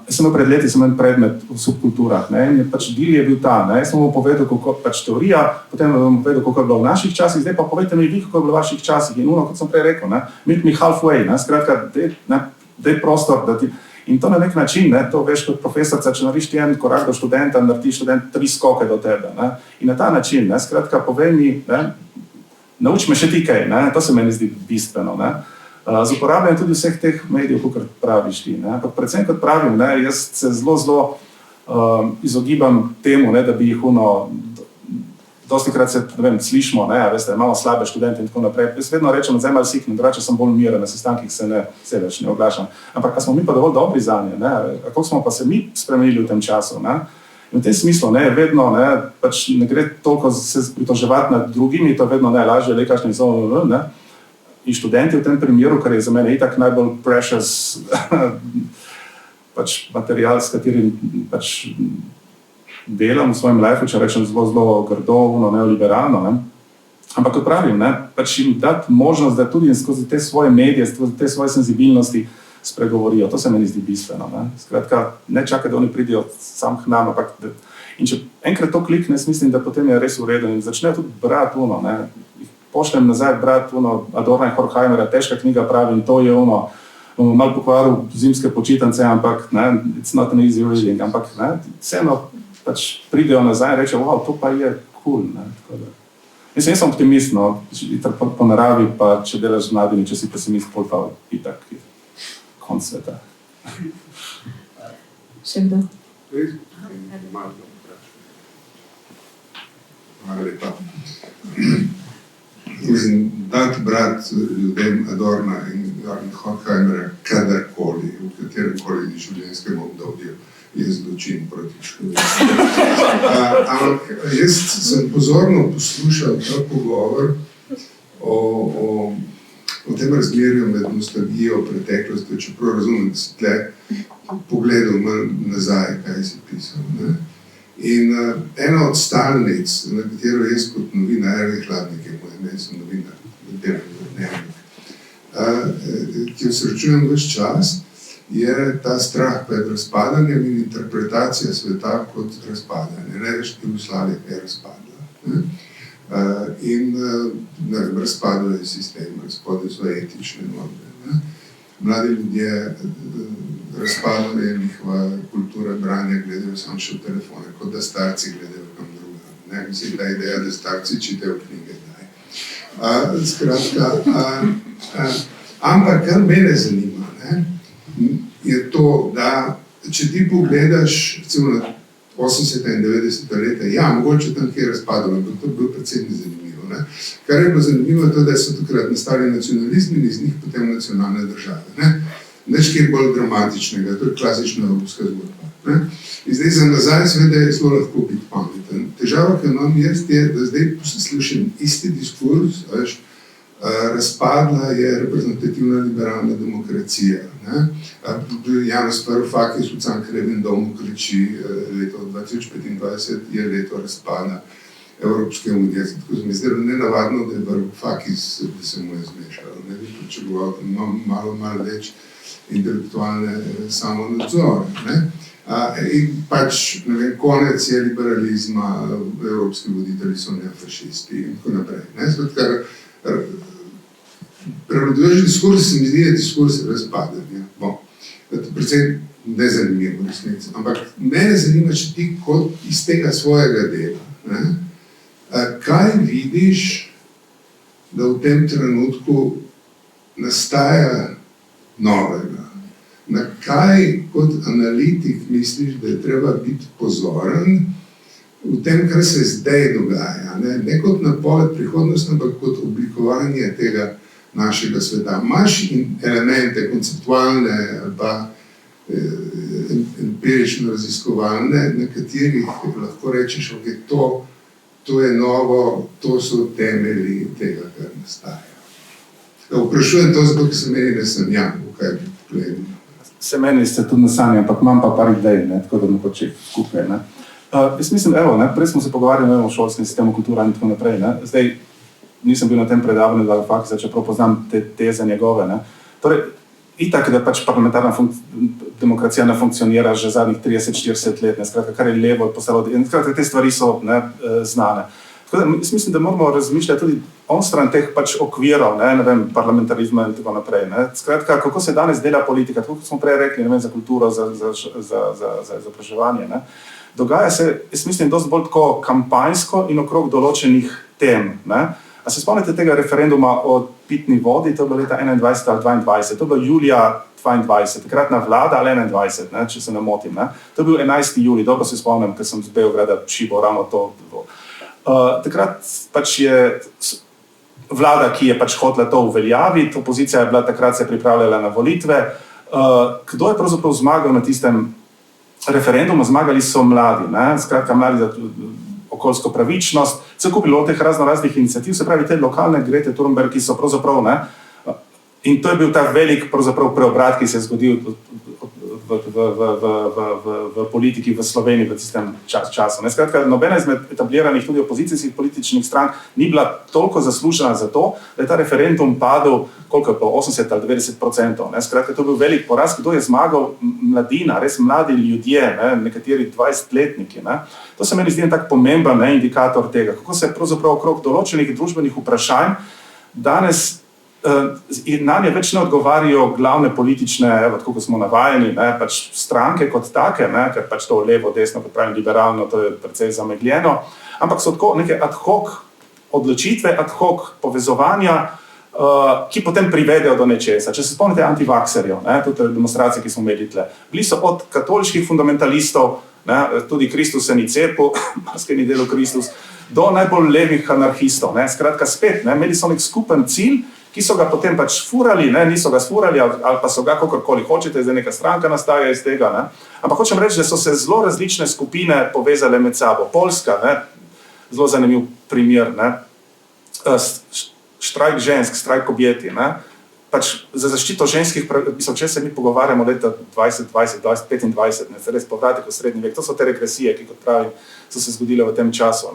Samo pred leti sem en predmet v subkulturah, ne, in pač deal je bil ta, ne, jaz sem vam povedal, kako pač teorija, potem vam povedal, kako je bilo v naših časih, zdaj pa povejte mi vi, kako je bilo v vaših časih, in ono, kot sem prej rekel, ne, meet me halfway, ne, skratka, daj prostor, da ti, In to na nek način, ne, to veš kot profesorca, če narediš ti en korak do študenta, naredi študent 3 skoke do tebe. Ne. In na ta način, ne, skratka, povej mi, nauči me še ti kaj, ne, to se meni zdi bistveno. Ne. Z uporabljanjem tudi vseh teh medijev, kot praviš ti. Ne. Ampak predvsem, kot pravim, ne, jaz se zelo izogibam temu, ne, da bi jih dostikrat se, ne vem, slišimo, ne, veste, imamo slabe študente in tako naprej. Jaz vedno rečem, zdaj malo siknem, drugače sem bolj miren, na sestankih se več ne oglašam. Ampak pa smo mi pa dovolj dobri zanje, ne, kako smo pa se mi spremenili v tem času, ne. In v tem smislu, ne, vedno, ne, pač ne gre toliko se pritoževati nad drugimi, to je vedno najlažje, le kakšne izovno, ne. In študenti v tem primeru, kar je za mene itak najbolj precious pač material, s katerim pač delam v svojem lifeu, če rečem zelo grdo, neoliberalno, ne. Ampak kot pravim, ne, pač jim dati možnost, da tudi skozi te svoje medije, skozi te svoje senzibilnosti spregovorijo. To se meni zdi bistveno. Ne. Skratka, ne čakaj, da oni pridijo sam k nam, ampak in če enkrat to klikne, mislim, da potem je res v redu in začnejo tudi brati ne. Pošljem nazaj brati Adorna in Horkheimera, težka knjiga pravim, to je bomo malo pokvaril zimske počitnice, ampak ne, it's not an easy reading, ampak ne, vseeno pač pridejo nazaj in rečejo, wow, to pa je cool. Ne, mislim, jaz sem optimist, no, po naravi, pa če delaš z mladimi, če si pesimist, pol pa itak je konc sveta. Še kdo? Hvala lepa. Mislim, dati brati ljudem Adorna in Horkheimera kadarkoli, v kateremkoli življenjskem obdobju, je zločin proti človeštvu. Ampak jaz sem pozorno poslušal ta pogovor o tem razmerju med nostalgijo, preteklostjo, čeprav razumem, da si tle pogledal malo nazaj, kaj si pisal. Ne? In ena od stalnic, na katero jaz kot novinar, Hladnik je moj ime, sem novinar, dnevnik, ki jo srečujem ves čas, je ta strah pred razpadanjem in interpretacija sveta kot razpadanje. Največ Jugoslavija je razpadla. In razpadal je sistem, razpadal so etične norme. Mladi ljudje, razpadala je njihova kultura branja, gledajo samo še v telefone, kot da starci gledajo kam drugega. Mislim, ta ideja, da starci čitajo knjige. Skratka, ampak kar mene zanima, je to, da če ti pogledaš recimo na 80. in 90. leta, ja, mogoče tam kje je razpadalo, ampak to je bilo predvsem nezanimivo. Ne? Kar je bilo zanimivo je to, da so takrat nastali nacionalizmi in iz njih potem nacionalne države. Nič kjer bolj dramatičnega, to je klasična evropska zgodba. Ne? In zdaj za nazaj seveda je zelo lahko biti pameten. Težava, ki imam jaz, je, da zdaj poslušam isti diskurs, veš, razpadla je reprezentativna liberalna demokracija. Janez Varoufakis v Cankarjevem domu kriči, leto 2025 je leto razpada Evropske unije. Tako se mi zdelo nenavadno, da je Varoufakis, da se mu je zmešalo. Ne bi pričakoval, da imam malo več intelektualne samonadzore. In pač, ne vem, konec je liberalizma, evropski voditelji so neofašisti in tako naprej. Prevladujoči diskurs se mi zdi, je diskurs razpadanja. To je predvsem nezanimivo v resnici. Ampak mene zanima, če ti kot iz tega svojega dela, kaj vidiš, da v tem trenutku nastaja novega? Na kaj kot analitik misliš, da je treba biti pozoren v tem, kar se zdaj dogaja? Ne kot napoved prihodnosti, ampak kot oblikovanje tega našega sveta. Imaš elemente konceptualne ali pa empirično raziskovalne, na katerih lahko rečeš, ok, to je novo, to so temelji tega, kar nastaja. Vprašujem to, zato, ker se meni ne sanjam, v kaj bi pogledal. Se meni se tudi ne sanja, ampak imam pa par idej, tako da mogoče skupaj. Jaz mislim, prej smo se pogovarjali o šolskem sistemu, kultura in tako naprej. Zdaj nisem bil na tem predavanju Varoufakisa, čeprav poznam te teze njegove. Torej, itak, da pač parlamentarna demokracija ne funkcionira že zadnjih 30-40 let, skratka, kar je levo postalo, skratka, te stvari so znane. Tako da, jaz mislim, da moramo razmišljati tudi onstran teh pač okvirov, ne vem, parlamentarizma in tako naprej. Ne. Skratka, kako se danes dela politika, tako kot smo prej rekli, ne vem, za kulturo, za izobraževanje. Ne. Dogaja se, jaz mislim, dosti bolj tako kampanjsko in okrog določenih tem. Ne. A se spomnite tega referenduma o pitni vodi, to je bilo leta 21 ali 22, to je bilo julija 22, takratna vlada ali 21, ne, če se ne motim. Ne. To je bil 11. julij, dobro se spomnim, ker sem z Beograda šibal ravno to. Takrat pač je vlada, ki je pač hotela to uveljaviti, opozicija je bila takrat se pripravljala na volitve. Kdo je pravzaprav zmagal na tistem referendumu? Zmagali so mladi, ne? Skratka mladi za okoljsko pravičnost, se kupilo od teh raznih iniciativ, se pravi te lokalne Grete Thunberg, ki so pravzaprav, ne? In to je bil ta velik pravzaprav preobrat, ki se je zgodil v politiki v Sloveniji v tistem času. Skratka, nobena izmed etabliranih tudi opozicijskih političnih strank ni bila toliko zaslužena za to, da je ta referendum padel, koliko je bilo, 80 ali 90%. Skratka, to je bil velik poraz, kdo je zmagal? Mladina, res mladi ljudje, nekateri 20-letniki. To se meni zdi tak pomemben indikator tega, kako se pravzaprav okrog določenih družbenih vprašanj danes na nje več ne odgovarjajo glavne politične, tako kot smo navajeni, pač stranke kot take, ker pač to levo, desno, kot pravim, liberalno, to je precej zamegljeno, ampak so tako neke ad hoc odločitve, ad hoc povezovanja, ki potem privedejo do nečesa. Če se spomnite antivakserjev, tudi demonstracije, ki smo imeli tle, bili so od katoliških fundamentalistov, tudi Kristus se ni cepil, maske ni delal Kristus, do najbolj levih anarhistov. Skratka, spet, imeli so nek skupen cilj, ki so ga potem pač furali, niso ga sfurali, ali pa so ga kakorkoli hočete, zdaj neka stranka nastaja iz tega. Ampak hočem reči, da so se zelo različne skupine povezale med sabo. Poljska, zelo zanimiv primer, štrajk žensk, štrajk kobjeti, pač za zaščito ženskih pravic, če se mi pogovarjamo leta 2025, res povratek v srednji vek, to so te regresije, ki, kot pravim, so se zgodile v tem času.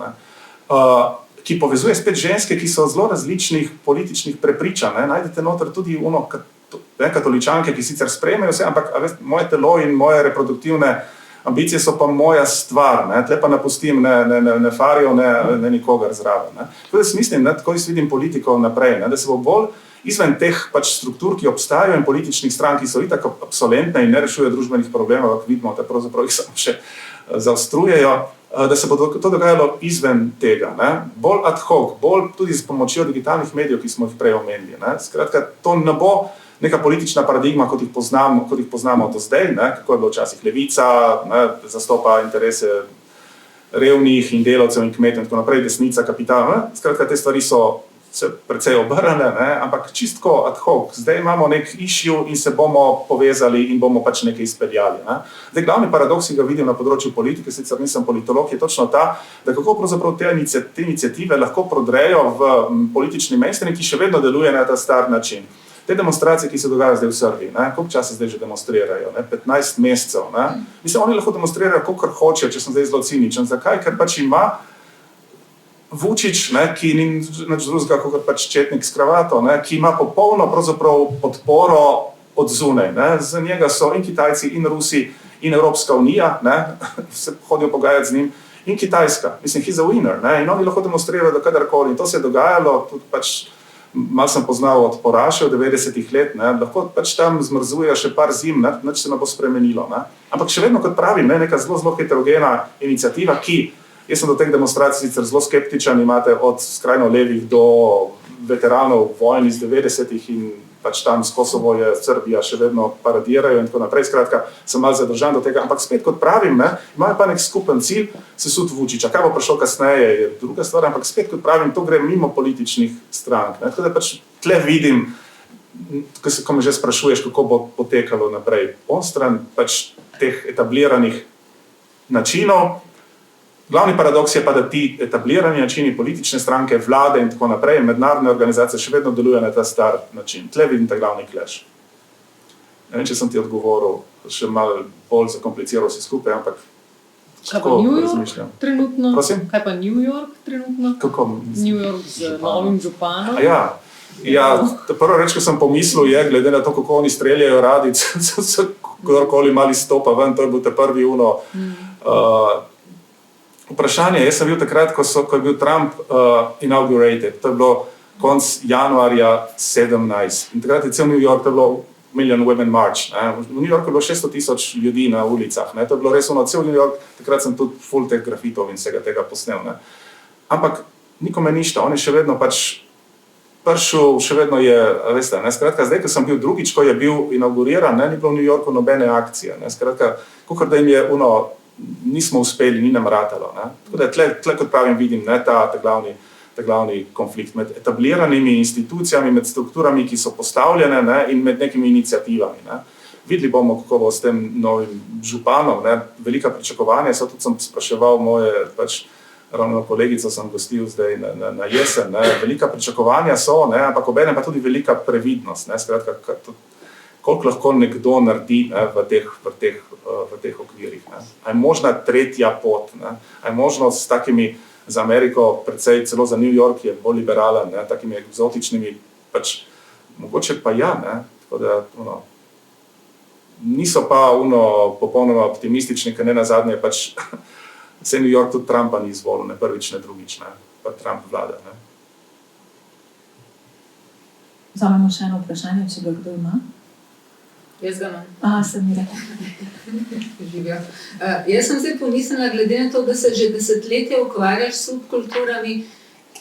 Ki povezuje spet ženske, ki so zelo različnih političnih prepričanj. Najdete noter tudi katoličanke, ki sicer sprejmejo vse, ampak moje telo in moje reproduktivne ambicije so pa moja stvar. Tle pa napustim ne farijo, ne nikogar zraven. Tako da si mislim, tako jaz vidim politikov naprej, da se bo bolj izven teh pač struktur, ki obstajajo in političnih strank, ki so itak obsolentne in ne rešujejo družbenih problemov, ampak vidimo, da pravzaprav jih samo še zaostrujejo, da se bo to dogajalo izven tega, bolj ad hoc, bolj tudi s pomočjo digitalnih medijev, ki smo jih prej omenili. Skratka, to ne bo neka politična paradigma, kot jih poznamo do zdaj, kako je bilo včasih levica, zastopa interese revnih in delavcev in kmetov in tako naprej, desnica, kapital. Skratka, te stvari so se precej obrnile, ampak čistko ad hoc. Zdaj imamo nek issue in se bomo povezali in bomo pač nekaj izpeljali. Zdaj, glavni paradoks, ki ga vidim na področju politike, sicer nisem politolog, je točno ta, da kako pravzaprav te iniciative lahko prodrejo v politični mainstream, ki še vedno deluje na ta star način. Te demonstracije, ki se dogajajo zdaj v Srbiji, koliko časa zdaj že demonstrirajo? 15 mesecev. Mislim, oni lahko demonstrirajo, kolikor hočejo, če sem zdaj zelo ciničen. Zakaj? Ker pač ima Vučić, ki ni nič drugega kot pač četnik s kravato, ki ima popolno pravzaprav podporo od zunaj. Za njega so in Kitajci, in Rusi, in Evropska unija, se hodijo pogajati z njim, in Kitajska. Mislim, he's a winner. In oni lahko demonstrirajo do kadarkoli. In to se je dogajalo, tudi pač, malo sem poznal od Poraše v 90-ih let, lahko pač tam zmrzujejo še par zim, nič se ne bo spremenilo. Ampak še vedno, kot pravim, neka zelo heterogena iniciativa, ki jaz sem do teh demonstracij sicer zelo skeptičen, imate od skrajno levih do veteranov vojn iz 90-ih in pač tam s Kosovo je Srbija še vedno paradirajo in tako naprej. Skratka, sem malo zadržan do tega, ampak spet, kot pravim, imajo pa nek skupen cilj, sesut Vučića. Kaj bo prišel kasneje, je druga stvar, ampak spet, kot pravim, to gre mimo političnih strank. Tako da pač tle vidim, ko me že sprašuješ, kako bo potekalo naprej. Onstran pač teh etabliranih načinov. Glavni paradoks je pa, da ti etablirani načini, politične stranke, vlade in tako naprej, mednarodne organizacije še vedno delujejo na ta star način. Tle vidim ta glavni clash. Ne vem, če sem ti odgovoril, še malo bolj zakompliciral si skupaj, ampak kako razmišljam. Trenutno? Prosim? Kaj pa New York trenutno? Kako? New York z novim županom? Ja, prvo reč, ko sem pomislil, je, glede na to, kako oni streljajo radi, kdorkoli mali stopa ven, to je bil te prvi vprašanje, jaz sem bil takrat, ko je bil Trump inaugurated, to je bilo konc januarja 17 in takrat je cel New York, to je bilo Million Women March, ne? V New Yorku je bilo 600,000 ljudi na ulicah, ne? To je bilo res cel New York, takrat sem tudi full teh grafitov in vsega tega posnel, ne? Ampak nikome ništa, on je še vedno pač prišel, še vedno je, veste, ne? Skratka, zdaj, ko sem bil drugič, ko je bil inauguriran, ne? Ni bilo v New Yorku nobene akcije, ne? Skratka, kakor da jim je nismo uspeli, ni nam ratalo, ne? Tako da tle kot pravim vidim, ne, ta glavni konflikt med etabliranimi institucijami, med strukturami, ki so postavljene, ne, in med nekimi iniciativami, ne. Videli bomo, kako bo s tem novim županom, ne, velika pričakovanja, tudi sem spraševal moje, ravno kolegico sem gostil zdaj na jesen, ne, velika pričakovanja so, ne, ampak obenem pa tudi velika previdnost, ne, skratka, koliko lahko nekdo naredi, ne, v teh okvirih, ne. A je možna tretja pot, ne, a je možno s takimi, za Ameriko, predvsej celo za New York je bolj liberalen, ne, takimi egzotičnimi, mogoče pa ja, ne, tako da, niso pa popolnoma optimistični, ker ne nazadnje vse New York tudi Trumpa ni izvolil, ne prvič, ne drugič, ne, pa Trump vlada, ne. Vzamemo še eno vprašanje, če ga kdo ima. Jaz ga imam. Samira. Živijo. Jaz sem zdaj pomislila, glede na to, da se že desetletja ukvarjaš s subkulturami,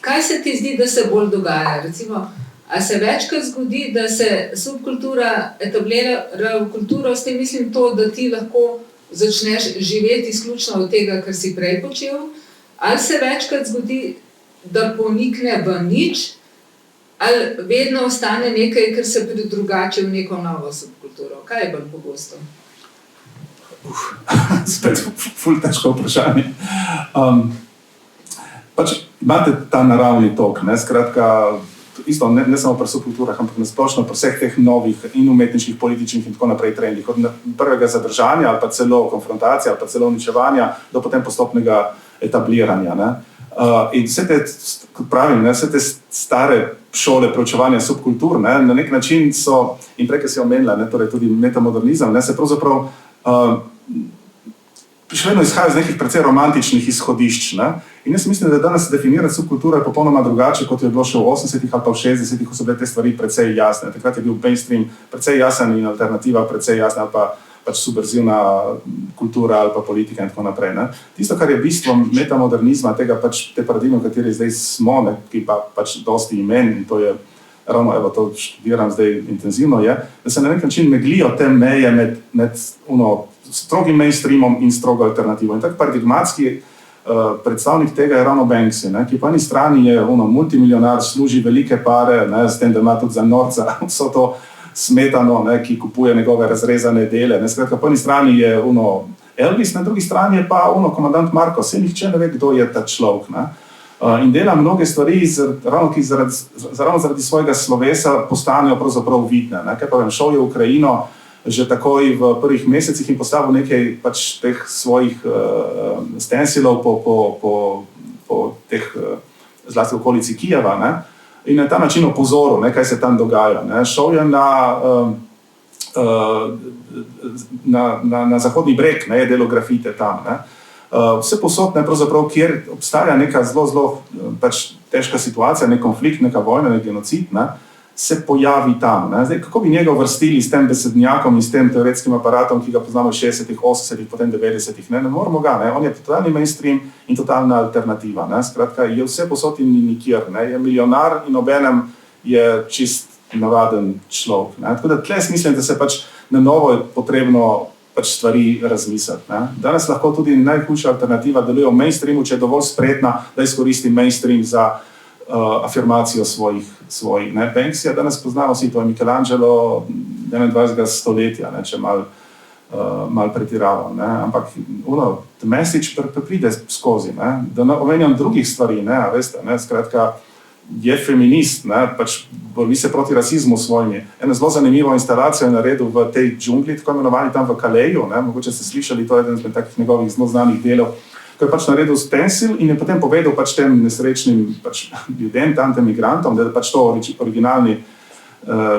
kaj se ti zdi, da se bolj dogaja? Recimo, a se večkrat zgodi, da se subkultura etablira v kulturo, s tem mislim to, da ti lahko začneš živeti izključno od tega, kar si prej počel, ali se večkrat zgodi, da ponikne v nič, ali vedno ostane nekaj, kar se drugače v neko novo subkulturo? Kaj je bolj pogosto? Spet ful težko vprašanje. Imate ta naravni tok, ne, skratka, isto ne samo pri subkulturah, ampak nasplošno pri vseh teh novih in umetniških, političnih in tako naprej trendih, od prvega zadržanja ali pa celo konfrontacija ali pa celo uničevanja do potem postopnega etabliranja, ne. In vse te, kot pravim, ne, vse te stare šole preučevanja subkultur, ne, na nek način so, in prej, ki si omenila, ne, torej tudi metamodernizem, ne, se pravzaprav še vedno izhaja z nekih precej romantičnih izhodišč, ne. In jaz mislim, da danes definirati subkulturo je popolnoma drugače, kot je bilo še v 80-ih ali pa v 60-ih, ko so bile te stvari precej jasne. Takrat je bil mainstream precej jasen in alternativa precej jasna, ali pa subverzivna kultura ali pa politika in tako naprej, ne. Tisto, kar je bistvo metamodernizma, te paradigme, v kateri zdaj smo, ne, ki pa dosti imen, in to je ravno, to študiram zdaj intenzivno, je, da se na nek način meglijo te meje med strogim mainstreamom in strogo alternativo. In tak paradigmatski predstavnik tega je ravno Banksy, ne, ki po eni strani je multimilionar, služi velike pare, ne, s tem, da ima tudi za norca vso to smetano, ne, ki kupuje njegove razrezane dele. Ne, skratka, po eni strani je Elvis, na drugi strani je pa komandant Marko, saj nihče ne ve, kdo je ta človek. Ne. In dela mnoge stvari, ravno zaradi svojega slovesa postanejo pravzaprav vidne. Ne. Kaj pa vem, šel je v Ukrajino že takoj v prvih mesecih in postavil nekaj teh svojih stensilov po teh zlasti okolici Kijeva, ne. In na ta način opozoril, ne, kaj se tam dogaja. Ne. Šel je na zahodni breg, ne, je delal grafite tam. Ne. Vse posod, ne, pravzaprav, kjer obstaja neka zelo težka situacija, nek konflikt, neka vojna, nek genocid, ne, se pojavi tam. Ne. Zdaj, kako bi njega uvrstili s tem besednjakom in s tem teoretskim aparatom, ki ga poznamo v 60-ih, 80-ih, potem 90-ih, ne moramo ga, ne. On je totalni mainstream in totalna alternativa. Ne. Skratka, je vse posod in nikjer. Ne. Je milijonar in obenem je čist navaden človek. Ne. Tako da tle mislim, da se na novo je potrebno stvari razmisliti. Ne. Danes lahko tudi najhujša alternativa deluje v mainstreamu, če je dovolj spretna, da izkoristi mainstream za afirmacijo svojih. Banksy, danes poznamo vsi, to je Michelangelo 21. stoletja, ne, če malo pretiravam. Ne. Ampak the message pride skozi. Ne. Da ne omenjam drugih stvari, ne, veste, ne, skratka, je feminist, ne, bori se proti rasizmu svojimi. Eno zelo zanimivo instalacijo je naredil v tej džungli, tako imenovani tam v Kaleju, ne, mogoče ste slišali, to je eden izmed takih njegovih zelo znanih delov, ko je naredil stencil in je potem povedal tem nesrečnim ljudem, tam tem migrantom, da je to originalni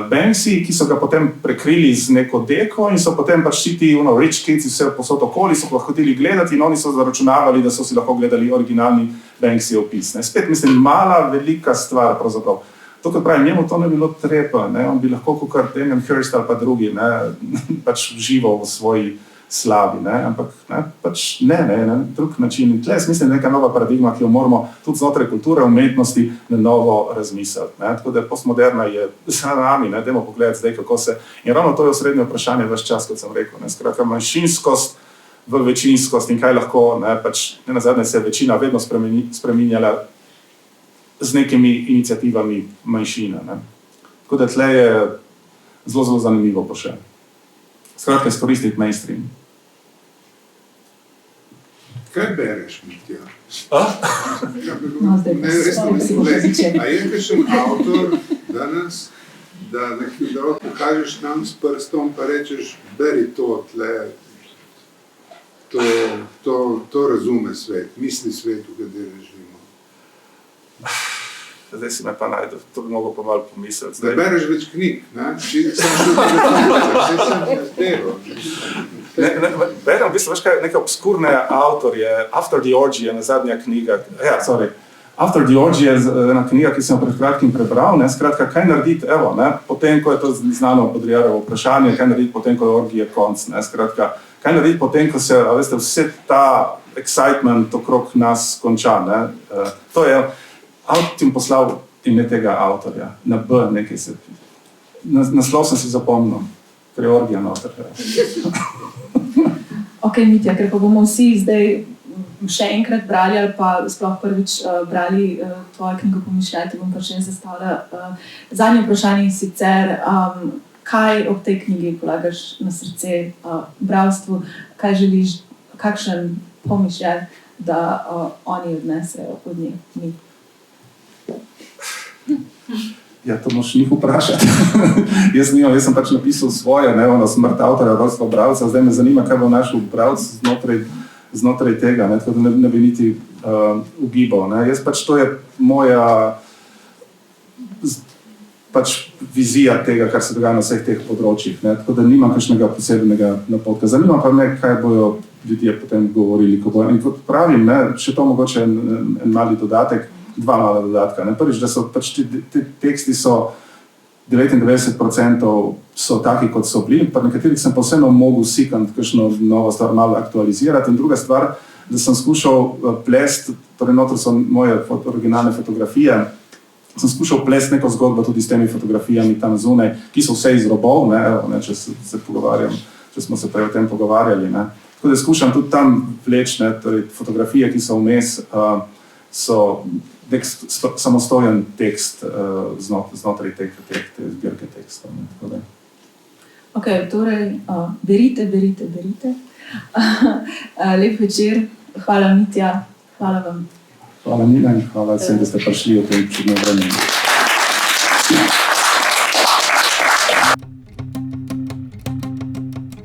Banksy, ki so ga potem prekrili z neko deko in so potem pač ti rich kids vse posod okoli, so pa hodili gledati in oni so zaračunavali, da so si lahko gledali originalni Banksy opis. Ne. Spet mislim, mala, velika stvar pravzaprav. To, kot pravim, njemu to ne bilo treba, ne. On bi lahko kot Damien Hirst ali pa drugi, ne, pač živel v svoji slavi, ne. Ampak ne, pač ne, na drug način. In tle mislim, neka nova paradigma, ki jo moramo tudi znotraj kulture, umetnosti na novo razmisliti. Ne. Tako da postmoderna je za nami, ne, dajmo pogledati zdaj, kako se. In ravno to je osrednje vprašanje ves čas, kot sem rekel. Ne. Skratka, manjšinskost v večinskost in kaj lahko, ne, pač ne nazadnje se je večina vedno spreminjala z nekimi iniciativami manjšine. Ne. Tako da tle je zelo zanimivo pa še. Skratka, izkoristiti mainstream. Kaj bereš, Mitja? No, zdaj pa si bo začel. A je kakšen avtor danes, da pokažeš nam s prstom pa rečeš, beri to tle, to razume svet, misli svet, v katerem živimo. Zdaj si me pa najdel, to bi mogel pa malo pomisliti. Da bereš več knjig, ne? Berem, v bistvu, veš kaj, neke obskurne avtorje, After the Orgy je nazadnja knjiga, After the Orgy je ena knjiga, ki sem jo pred kratkim prebral, ne, skratka, kaj narediti, evo, ne, potem, ko je to znano Baudrillardovo vprašanje, kaj narediti potem, ko je orgije konc, ne, skratka, kaj narediti potem, ko se, veste, vse ta excitement okrog nas konča, ne, to je, ti jim poslal ime tega avtorja, na B nekaj se, naslov sem si zapomnil, ker je orgija noter. Ok, Mitja, ker pa bomo vsi zdaj še enkrat brali ali pa sploh prvič brali tvojo knjigo Pomišljajte, bom pa še zastavila zadnje vprašanje in sicer, kaj ob tej knjigi polagaš na srce bralstvu, kaj želiš, kakšen pomišljaj, da oni odnesejo od njih. Ja, to moš njih vprašati. Jaz sem pač napisal svoje, ne, ono smrt avtorja, rodstvo bralca, zdaj me zanima, kaj bo našel bralc znotraj tega, ne, tako da ne bi niti ugibal. Ne. Jaz pač, to je moja pač vizija tega, kar se dogaja na vseh teh področjih, ne, tako da nimam kakšnega posebnega napotka. Zanima pa me, kaj bojo ljudje potem govorili, ko bojo. In kot pravim, ne, še to mogoče en mali dodatek, dva mala dodatka. Ne. Prvič, da so pač ti teksti so 99% so taki, kot so bili, pa nekaterih sem pa vseeno mogel sikant kakšno novo stvar malo aktualizirati. In druga stvar, da sem skušal plesti, torej noter so moje originalne fotografije, sem skušal plesti neko zgodbo tudi s temi fotografijami tam zunaj, ki so vse iz robov, ne, če se pogovarjam, če smo se prej o tem pogovarjali. Ne. Tako da skušam tudi tam vleči, ne, torej fotografije, ki so vmes, so samostojen tekst znotraj te zbirke tekstov. Ok, torej, berite. Lep večer, hvala Mitja, hvala vam. Hvala Nina in hvala vsem, da ste prišli v tem čudnem vremenu.